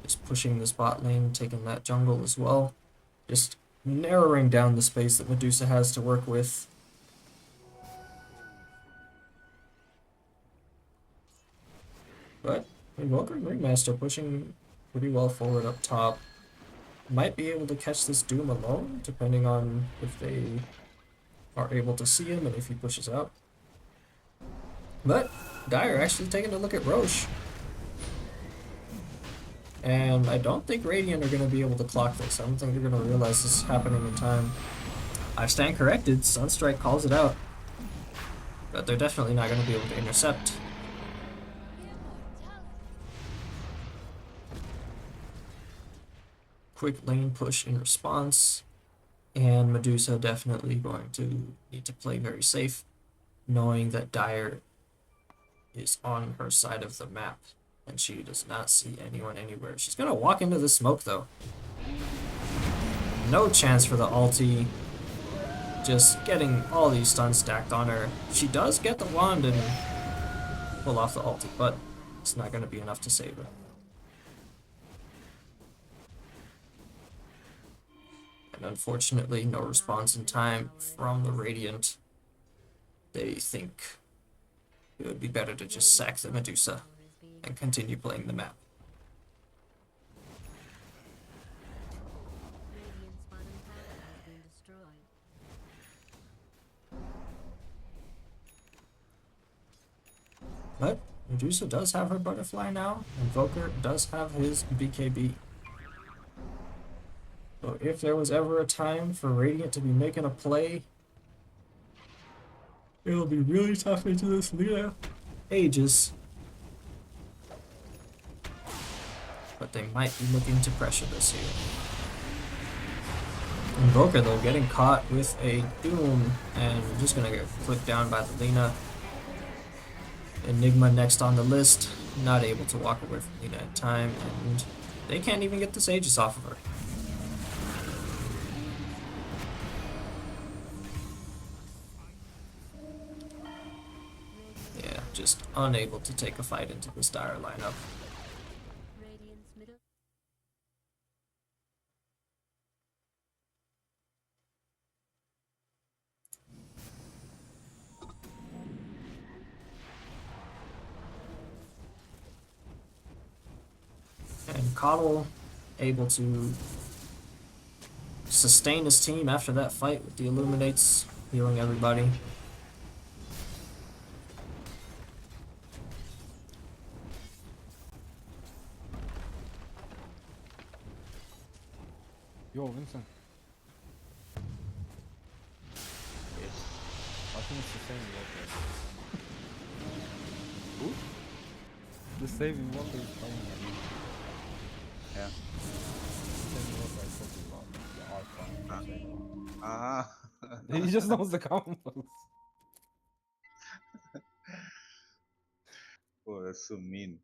is pushing this bot lane, taking that jungle as well. Just narrowing down the space that Medusa has to work with. But Invoker and Ringmaster pushing pretty well forward up top. Might be able to catch this Doom alone, depending on if they are able to see him and if he pushes out. But Dire actually taking a look at Roche. And I don't think Radiant are going to be able to clock this. I don't think they're going to realize this is happening in time. I stand corrected. Sunstrike calls it out. But they're definitely not going to be able to intercept. Quick lane push in response. And Medusa definitely going to need to play very safe, knowing that Dire is on her side of the map. And she does not see anyone anywhere. She's gonna walk into the smoke though. No chance for the ulti. Just getting all these stuns stacked on her. She does get the wand and pull off the ulti, but it's not gonna be enough to save her. And unfortunately, no response in time from the Radiant. They think it would be better to just sack the Medusa and continue playing the map. Radiant's bottom tower has been destroyed. But Medusa does have her butterfly now, and Invoker does have his BKB. So if there was ever a time for Radiant to be making a play, it'll be really tough into this Lina Aegis. But they might be looking to pressure this here. Invoker though getting caught with a Doom and just gonna get clipped down by the Lina. Enigma next on the list, not able to walk away from Lina in time, and they can't even get this Aegis off of her. Yeah, just unable to take a fight into this Dire lineup. Radiant's middle. And Coddle able to sustain his team after that fight with the Illuminates, healing everybody. Yo, Vincent. Yes. I think it's the same like Who? The saving water is coming at me. Yeah. The saving water I talked about. The art Uh-huh. He just knows the combos. Oh, that's so mean.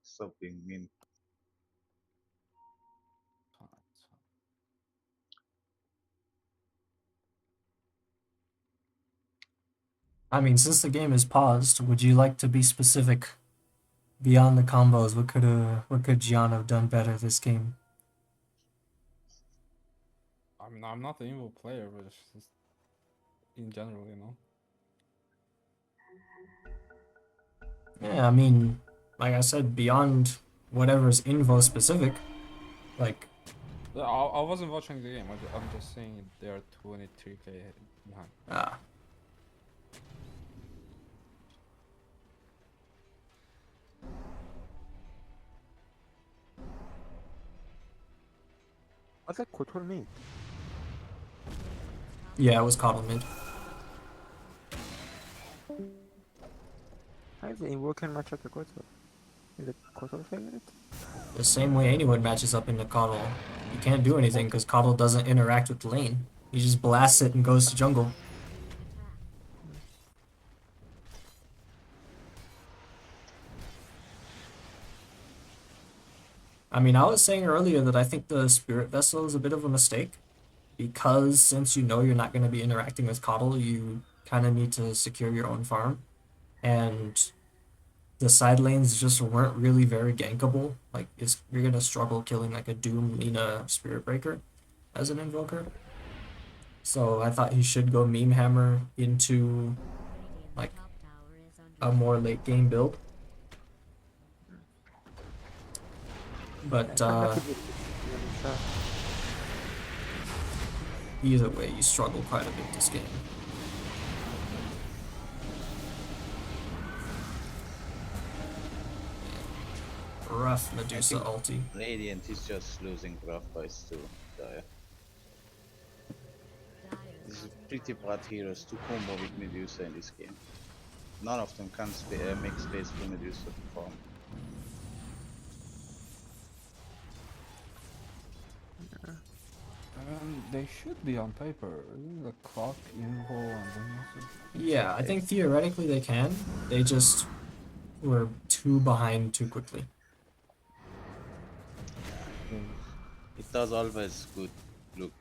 Stop being mean. I mean, since the game is paused, would you like to be specific beyond the combos? What could Gian have done better this game? I mean, I'm not an evil player, but it's just in general, you know. Yeah, I mean, like I said, beyond whatever's Invo specific. Like, I wasn't watching the game. I'm just saying they are 23k behind. ah. Was that Kotor mid? Yeah, it was Coddle mid. How is the Invoker match up to Kotor? Is it Kotor favorite? The same way anyone matches up into Coddle. You can't do anything because Coddle doesn't interact with the lane. He just blasts it and goes to jungle. I mean, I was saying earlier that I think the Spirit Vessel is a bit of a mistake. Because since you know you're not going to be interacting with Coddle, you kind of need to secure your own farm. And the side lanes just weren't really very gankable. Like, you're going to struggle killing like a Doom, Lina, Spirit Breaker as an Invoker. So I thought he should go Meme Hammer into like a more late game build. But either way, you struggle quite a bit this game. Rough Medusa ulti. Radiant is just losing rough fights to Dire. This is pretty bad heroes to combo with Medusa in this game. None of them can make space for Medusa to farm. They should be on paper. Isn't the clock, Invo, and then also... Yeah, I think theoretically they can. They just were too behind too quickly. It does always good look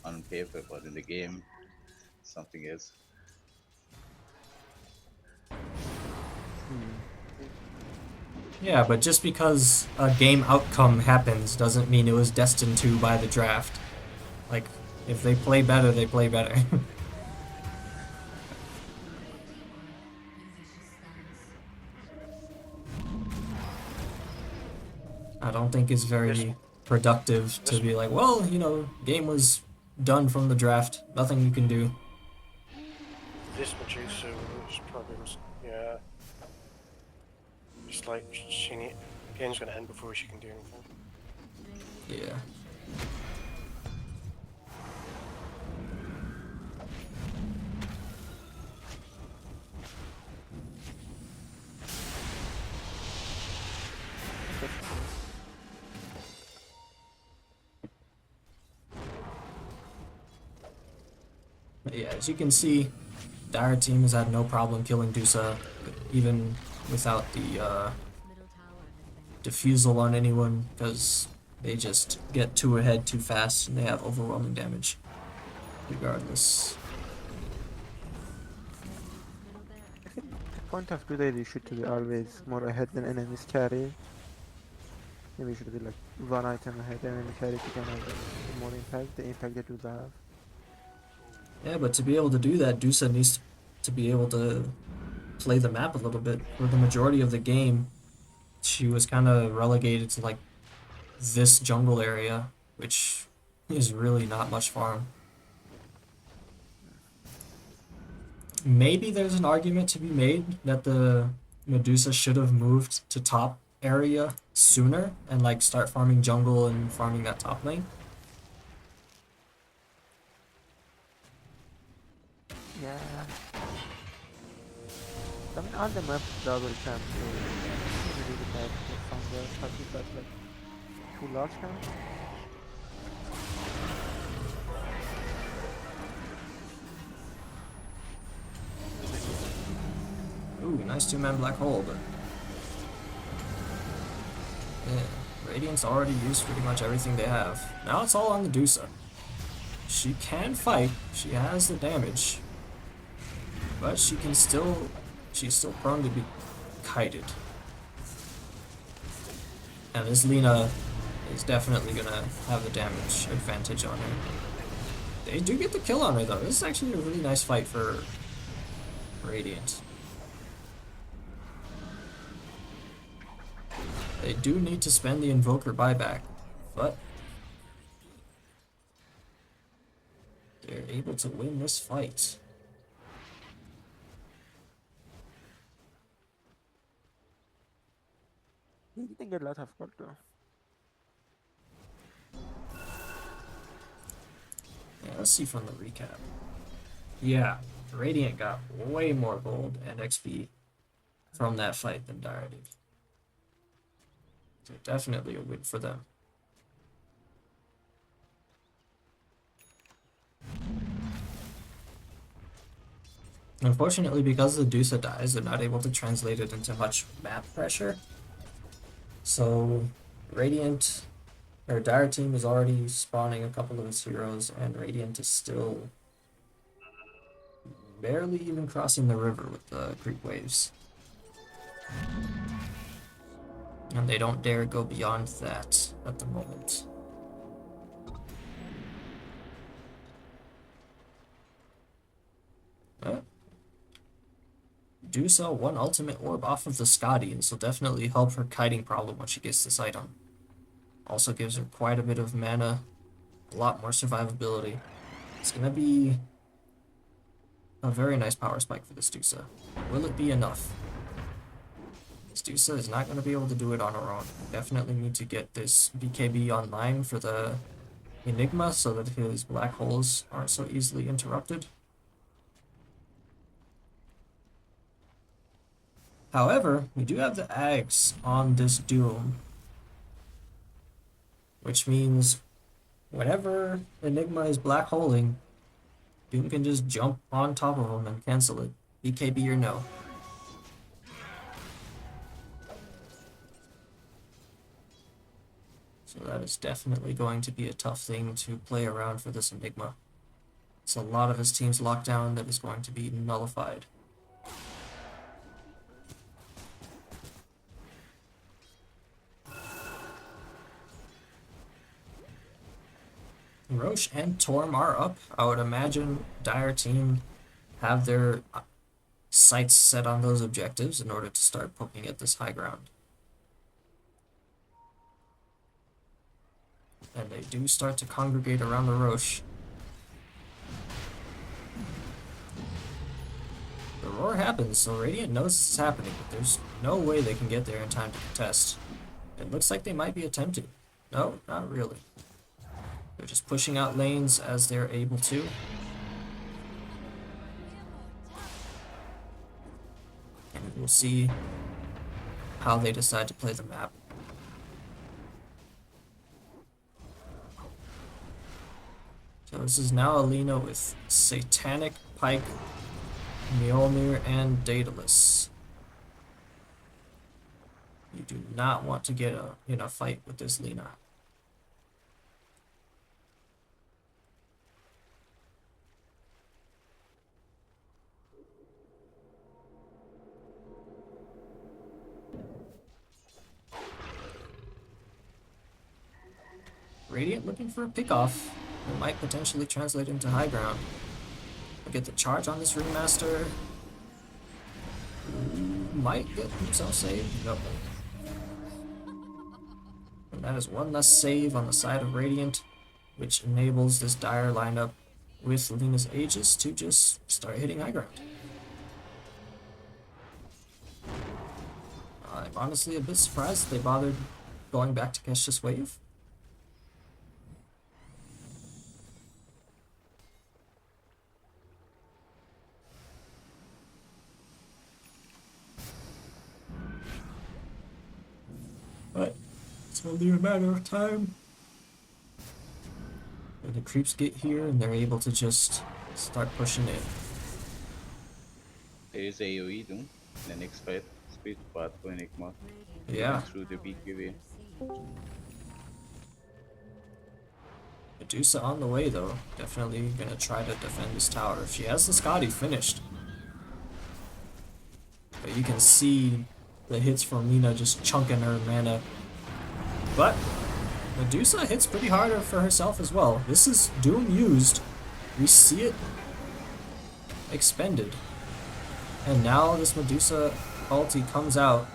on paper, but in the game, something else. Yeah, but just because a game outcome happens doesn't mean it was destined to by the draft. Like, if they play better, they play better. I don't think it's very productive to be like, well, you know, game was done from the draft. Nothing you can do. This Medusa was probably yeah. Just like she need game's gonna end before she can do anything. Yeah. But yeah, as you can see, Dire team has had no problem killing Dusa, even without the Middle tower has been diffusal on anyone, because they just get too ahead too fast and they have overwhelming damage regardless. middle barracks. The point of today you should be always more ahead than enemies carry. Maybe you should be like one item ahead and enemy carry to kind of more impact, the impact that you have. Yeah, but to be able to do that, Dusa needs to be able to play the map a little bit. For the majority of the game, she was kind of relegated to like this jungle area, which is really not much farm. Maybe there's an argument to be made that the Medusa should have moved to top area sooner and like start farming jungle and farming that top lane. Yeah. I mean, all the maps double camp, so it's really bad from the party, but like 2 large camps. Ooh, nice 2-man black hole, but yeah, Radiant's already used pretty much everything they have. Now it's all on the Dusa. She can fight, she has the damage, but she's still prone to be kited. And this Lina is definitely gonna have the damage advantage on her. They do get the kill on her though. This is actually a really nice fight for Radiant. They do need to spend the Invoker buyback, but they're able to win this fight. He didn't get a lot of gold though. Yeah, let's see from the recap. Yeah, Radiant got way more gold and XP from that fight than Dire did. So definitely a win for them. Unfortunately, because the Dusa dies, they're not able to translate it into much map pressure. So Radiant, or Dire team is already spawning a couple of its heroes, and Radiant is still barely even crossing the river with the creep waves. And they don't dare go beyond that at the moment. Dusa one ultimate orb off of the Skadi, and this will definitely help her kiting problem when she gets this item. Also gives her quite a bit of mana, a lot more survivability. It's gonna be a very nice power spike for this Dusa. Will it be enough? This Dusa is not gonna be able to do it on her own. Definitely need to get this BKB online for the Enigma so that his black holes aren't so easily interrupted. However, we do have the Aghs on this Doom, which means whenever Enigma is black holing, Doom can just jump on top of him and cancel it, BKB or no. So that is definitely going to be a tough thing to play around for this Enigma. It's a lot of his team's lockdown that is going to be nullified. Roche and Torm are up. I would imagine Dire team have their sights set on those objectives in order to start poking at this high ground. And they do start to congregate around the Roche. The roar happens, so Radiant knows this is happening, but there's no way they can get there in time to contest. It looks like they might be attempting. No, not really. They're just pushing out lanes as they're able to. And we'll see how they decide to play the map. So this is now Alina with Satanic, Pike, Mjolnir, and Daedalus. You do not want to get in a fight with this Lina. Radiant looking for a pickoff. It might potentially translate into high ground. We'll get the charge on this Ringmaster. Might get himself saved. Nope. And that is one less save on the side of Radiant, which enables this Dire lineup with Lina's Aegis to just start hitting high ground. I'm honestly a bit surprised that they bothered going back to catch this wave. But it's only a matter of time. And the creeps get here and they're able to just start pushing in. There is AoE Doom, the next fight, speed path for Enigma. Yeah. Through the BKB. Medusa on the way though. Definitely gonna try to defend this tower. She has the Skadi finished. But you can see the hits from Lina just chunking her mana. But Medusa hits pretty hard for herself as well. This is Doom used. We see it expended. And now this Medusa ulti comes out.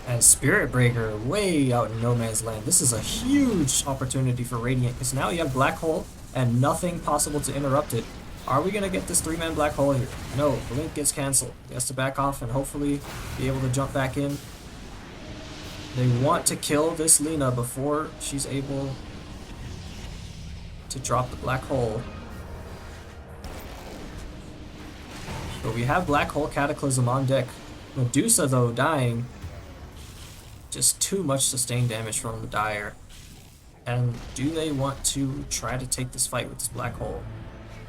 And Spirit Breaker way out in no man's land. This is a huge opportunity for Radiant because now you have Black Hole and nothing possible to interrupt it. Are we going to get this 3-man Black Hole here? No, the link gets cancelled. He has to back off and hopefully be able to jump back in. They want to kill this Lina before she's able to drop the Black Hole. But we have Black Hole Cataclysm on deck. Medusa though dying. Just too much sustained damage from the Dire. And do they want to try to take this fight with this Black Hole?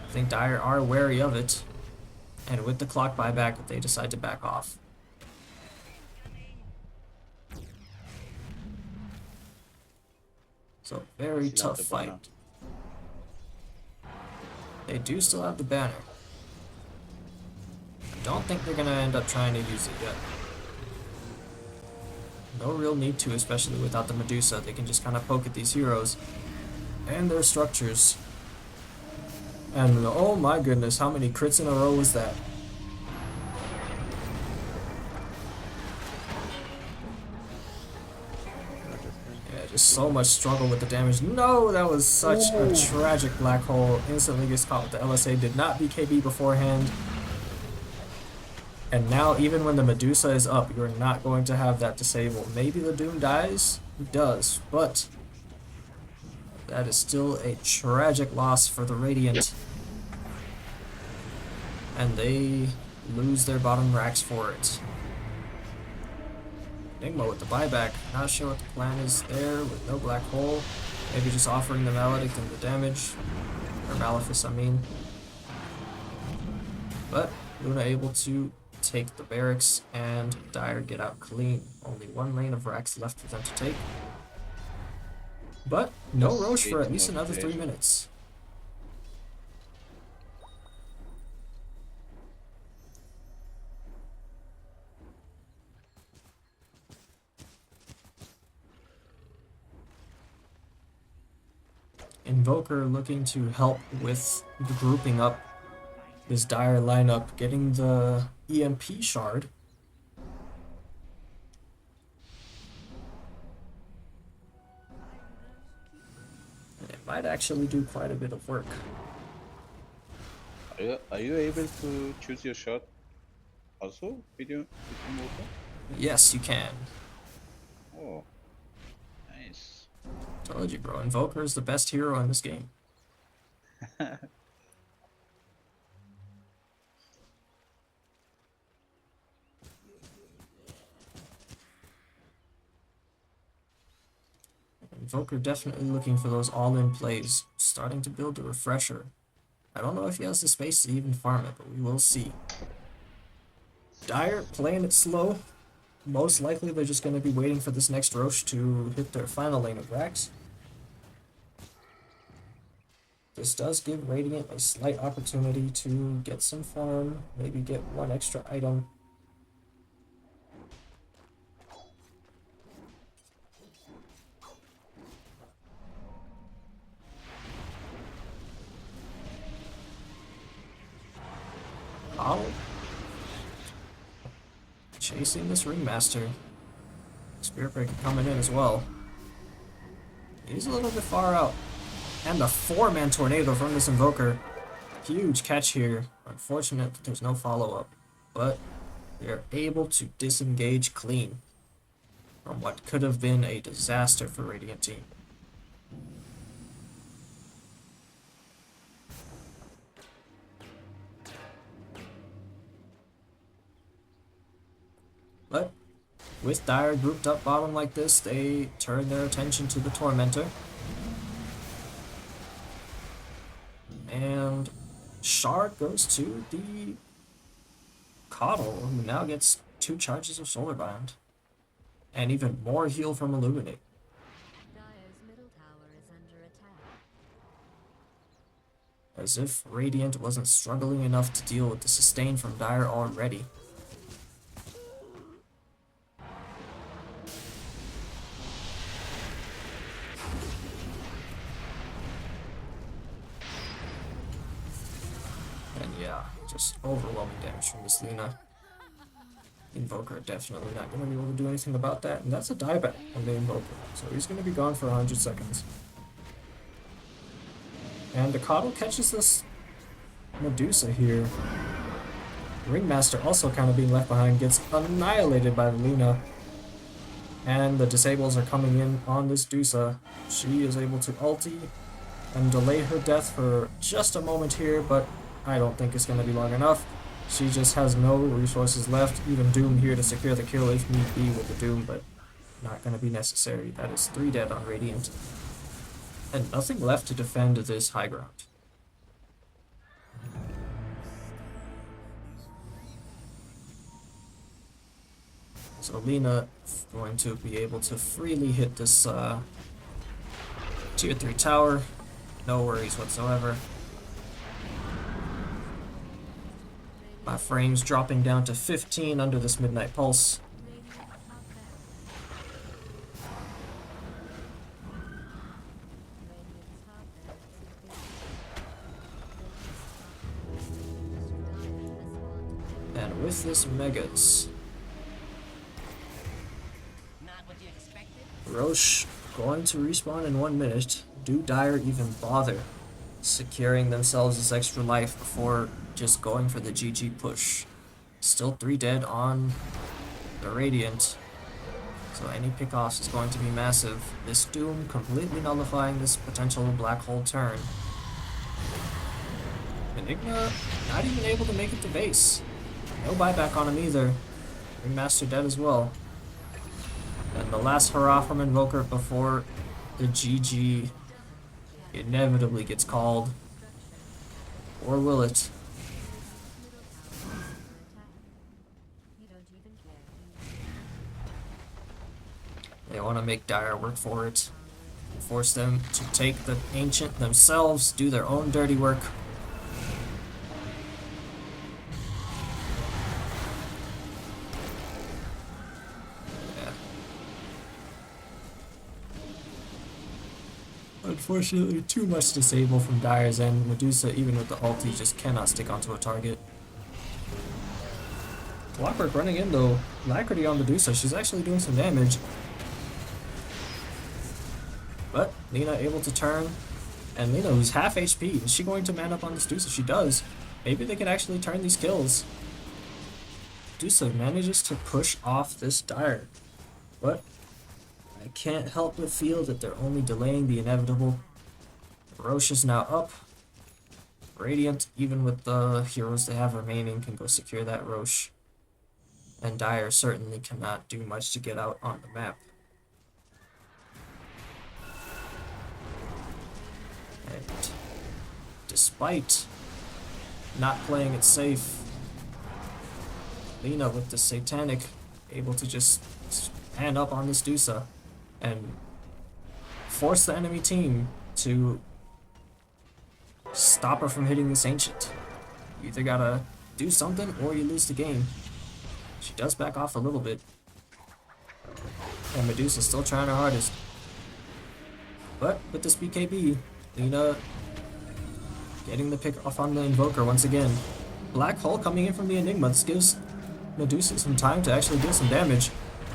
I think Dire are wary of it. And with the clock buyback, they decide to back off. So very Still have tough the banner. fight. They do still have the banner. I don't think they're gonna end up trying to use it yet. No real need to, especially without the Medusa. They can just kind of poke at these heroes and their structures. And oh my goodness, how many crits in a row was that? Yeah, just so much struggle with the damage. No, that was such a tragic Black Hole. Instantly gets caught with the LSA. Did not BKB beforehand. And now, even when the Medusa is up, you're not going to have that disable. Maybe the Doom dies? It does, but that is still a tragic loss for the Radiant. And they lose their bottom racks for it. Enigma with the buyback. Not sure what the plan is there with no Black Hole. Maybe just offering the Maledict and the damage. Or Malefice, I mean. But Luna able to take the barracks and Dire get out clean. Only one lane of racks left for them to take. But no Just Roche for wait at least for another 3 motivation. minutes. Invoker looking to help with the grouping up this Dire lineup, getting the EMP shard. And it might actually do quite a bit of work. Are you able to choose your shot also with your motor? Yes, you can. Oh, nice. Told you, bro. Invoker is the best hero in this game. Invoker definitely looking for those all-in plays. Starting to build a refresher. I don't know if he has the space to even farm it, but we will see. Dire playing it slow. Most likely they're just going to be waiting for this next Roche to hit their final lane of racks. This does give Radiant a slight opportunity to get some farm, maybe get one extra item. Hollow. Chasing this Ringmaster. Spirit Breaker coming in as well. He's a little bit far out. And the 4-man tornado from this Invoker. Huge catch here. Unfortunate that there's no follow-up. But they're able to disengage clean from what could have been a disaster for Radiant Team. But with Dire grouped up bottom like this, they turn their attention to the Tormentor. And Shard goes to the Coddle, who now gets 2 charges of Solar Bind. And even more heal from Illuminate. Dire's middle tower is under attack. As if Radiant wasn't struggling enough to deal with the sustain from Dire already. And yeah, just overwhelming damage from this Luna. Invoker definitely not going to be able to do anything about that, and that's a dieback on the Invoker, so he's going to be gone for 100 seconds. And the Coddle catches this Medusa here. Ringmaster also kind of being left behind, gets annihilated by the Lina. And the disables are coming in on this Dusa. She is able to ulti and delay her death for just a moment here, but I don't think it's going to be long enough. She just has no resources left. Even Doom here to secure the kill if need be with the Doom, but not going to be necessary. That is 3 dead on Radiant. And nothing left to defend this high ground. So Lina going to be able to freely hit this tier 3 tower. No worries whatsoever. My frames dropping down to 15 under this Midnight Pulse. And with this Megas, Roche going to respawn in 1 minute. Do Dire even bother securing themselves this extra life before just going for the GG push? Still 3 dead on the Radiant, so any pickoffs is going to be massive. This Doom completely nullifying this potential black hole turn. Enigma not even able to make it to base. No buyback on him either. Ringmaster dead as well. And the last hurrah from Invoker before the GG inevitably gets called. Or will it? They want to make Dire work for it. Force them to take the Ancient themselves, do their own dirty work. Unfortunately, too much disable from Dire's end. Medusa, even with the ulti, just cannot stick onto a target. Clockwork running in though. Alacrity on Medusa, she's actually doing some damage. But Lina able to turn. And Lina, who's half HP, is she going to man up on this Medusa? She does. Maybe they can actually turn these kills. Medusa manages to push off this Dire. But I can't help but feel that they're only delaying the inevitable. Roche is now up. Radiant, even with the heroes they have remaining, can go secure that Roche. And Dire certainly cannot do much to get out on the map. And despite not playing it safe, Lina with the Satanic able to just stand up on this Dusa and force the enemy team to stop her from hitting this Ancient. You either gotta do something or you lose the game. She does back off a little bit. And Medusa's still trying her hardest. But with this BKB, Lina getting the pick off on the Invoker once again. Black Hole coming in from the Enigma. This gives Medusa some time to actually deal some damage.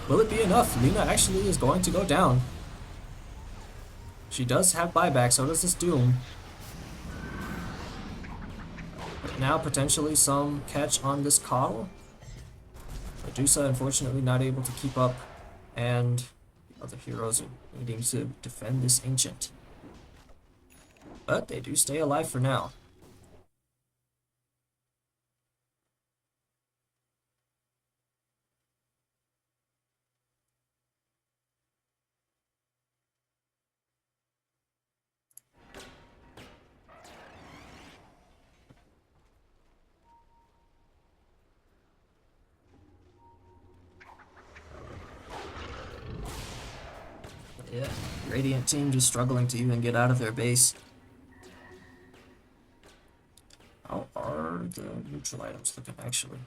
Will it be enough? Lina actually is going to go down. She does have buyback, so does this Doom. But now potentially some catch on this Coddle. Medusa unfortunately not able to keep up, and the other heroes are needing to defend this Ancient. But they do stay alive for now. Yeah, Radiant team just struggling to even get out of their base. How are the neutral items looking actually?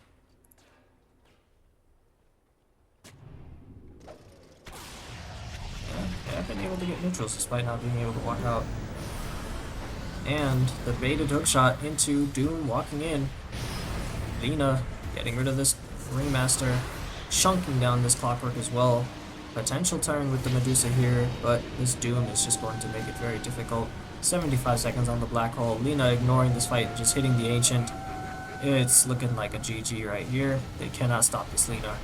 Yeah, they have been able to get neutrals despite not being able to walk out. And the baited hookshot into Doom walking in. Lina getting rid of this Ringmaster. chunking down this Clockwork as well. Potential turn with the Medusa here, but this Doom is just going to make it very difficult. 75 seconds on the Black Hole. Lina ignoring this fight and just hitting the Ancient. It's looking like a GG right here. They cannot stop this Lina.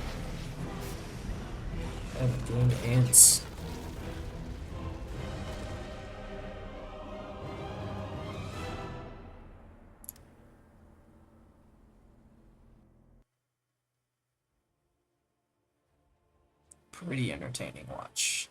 And the game ends. Pretty entertaining watch.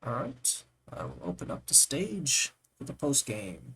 Alright, I will open up the stage for the post game.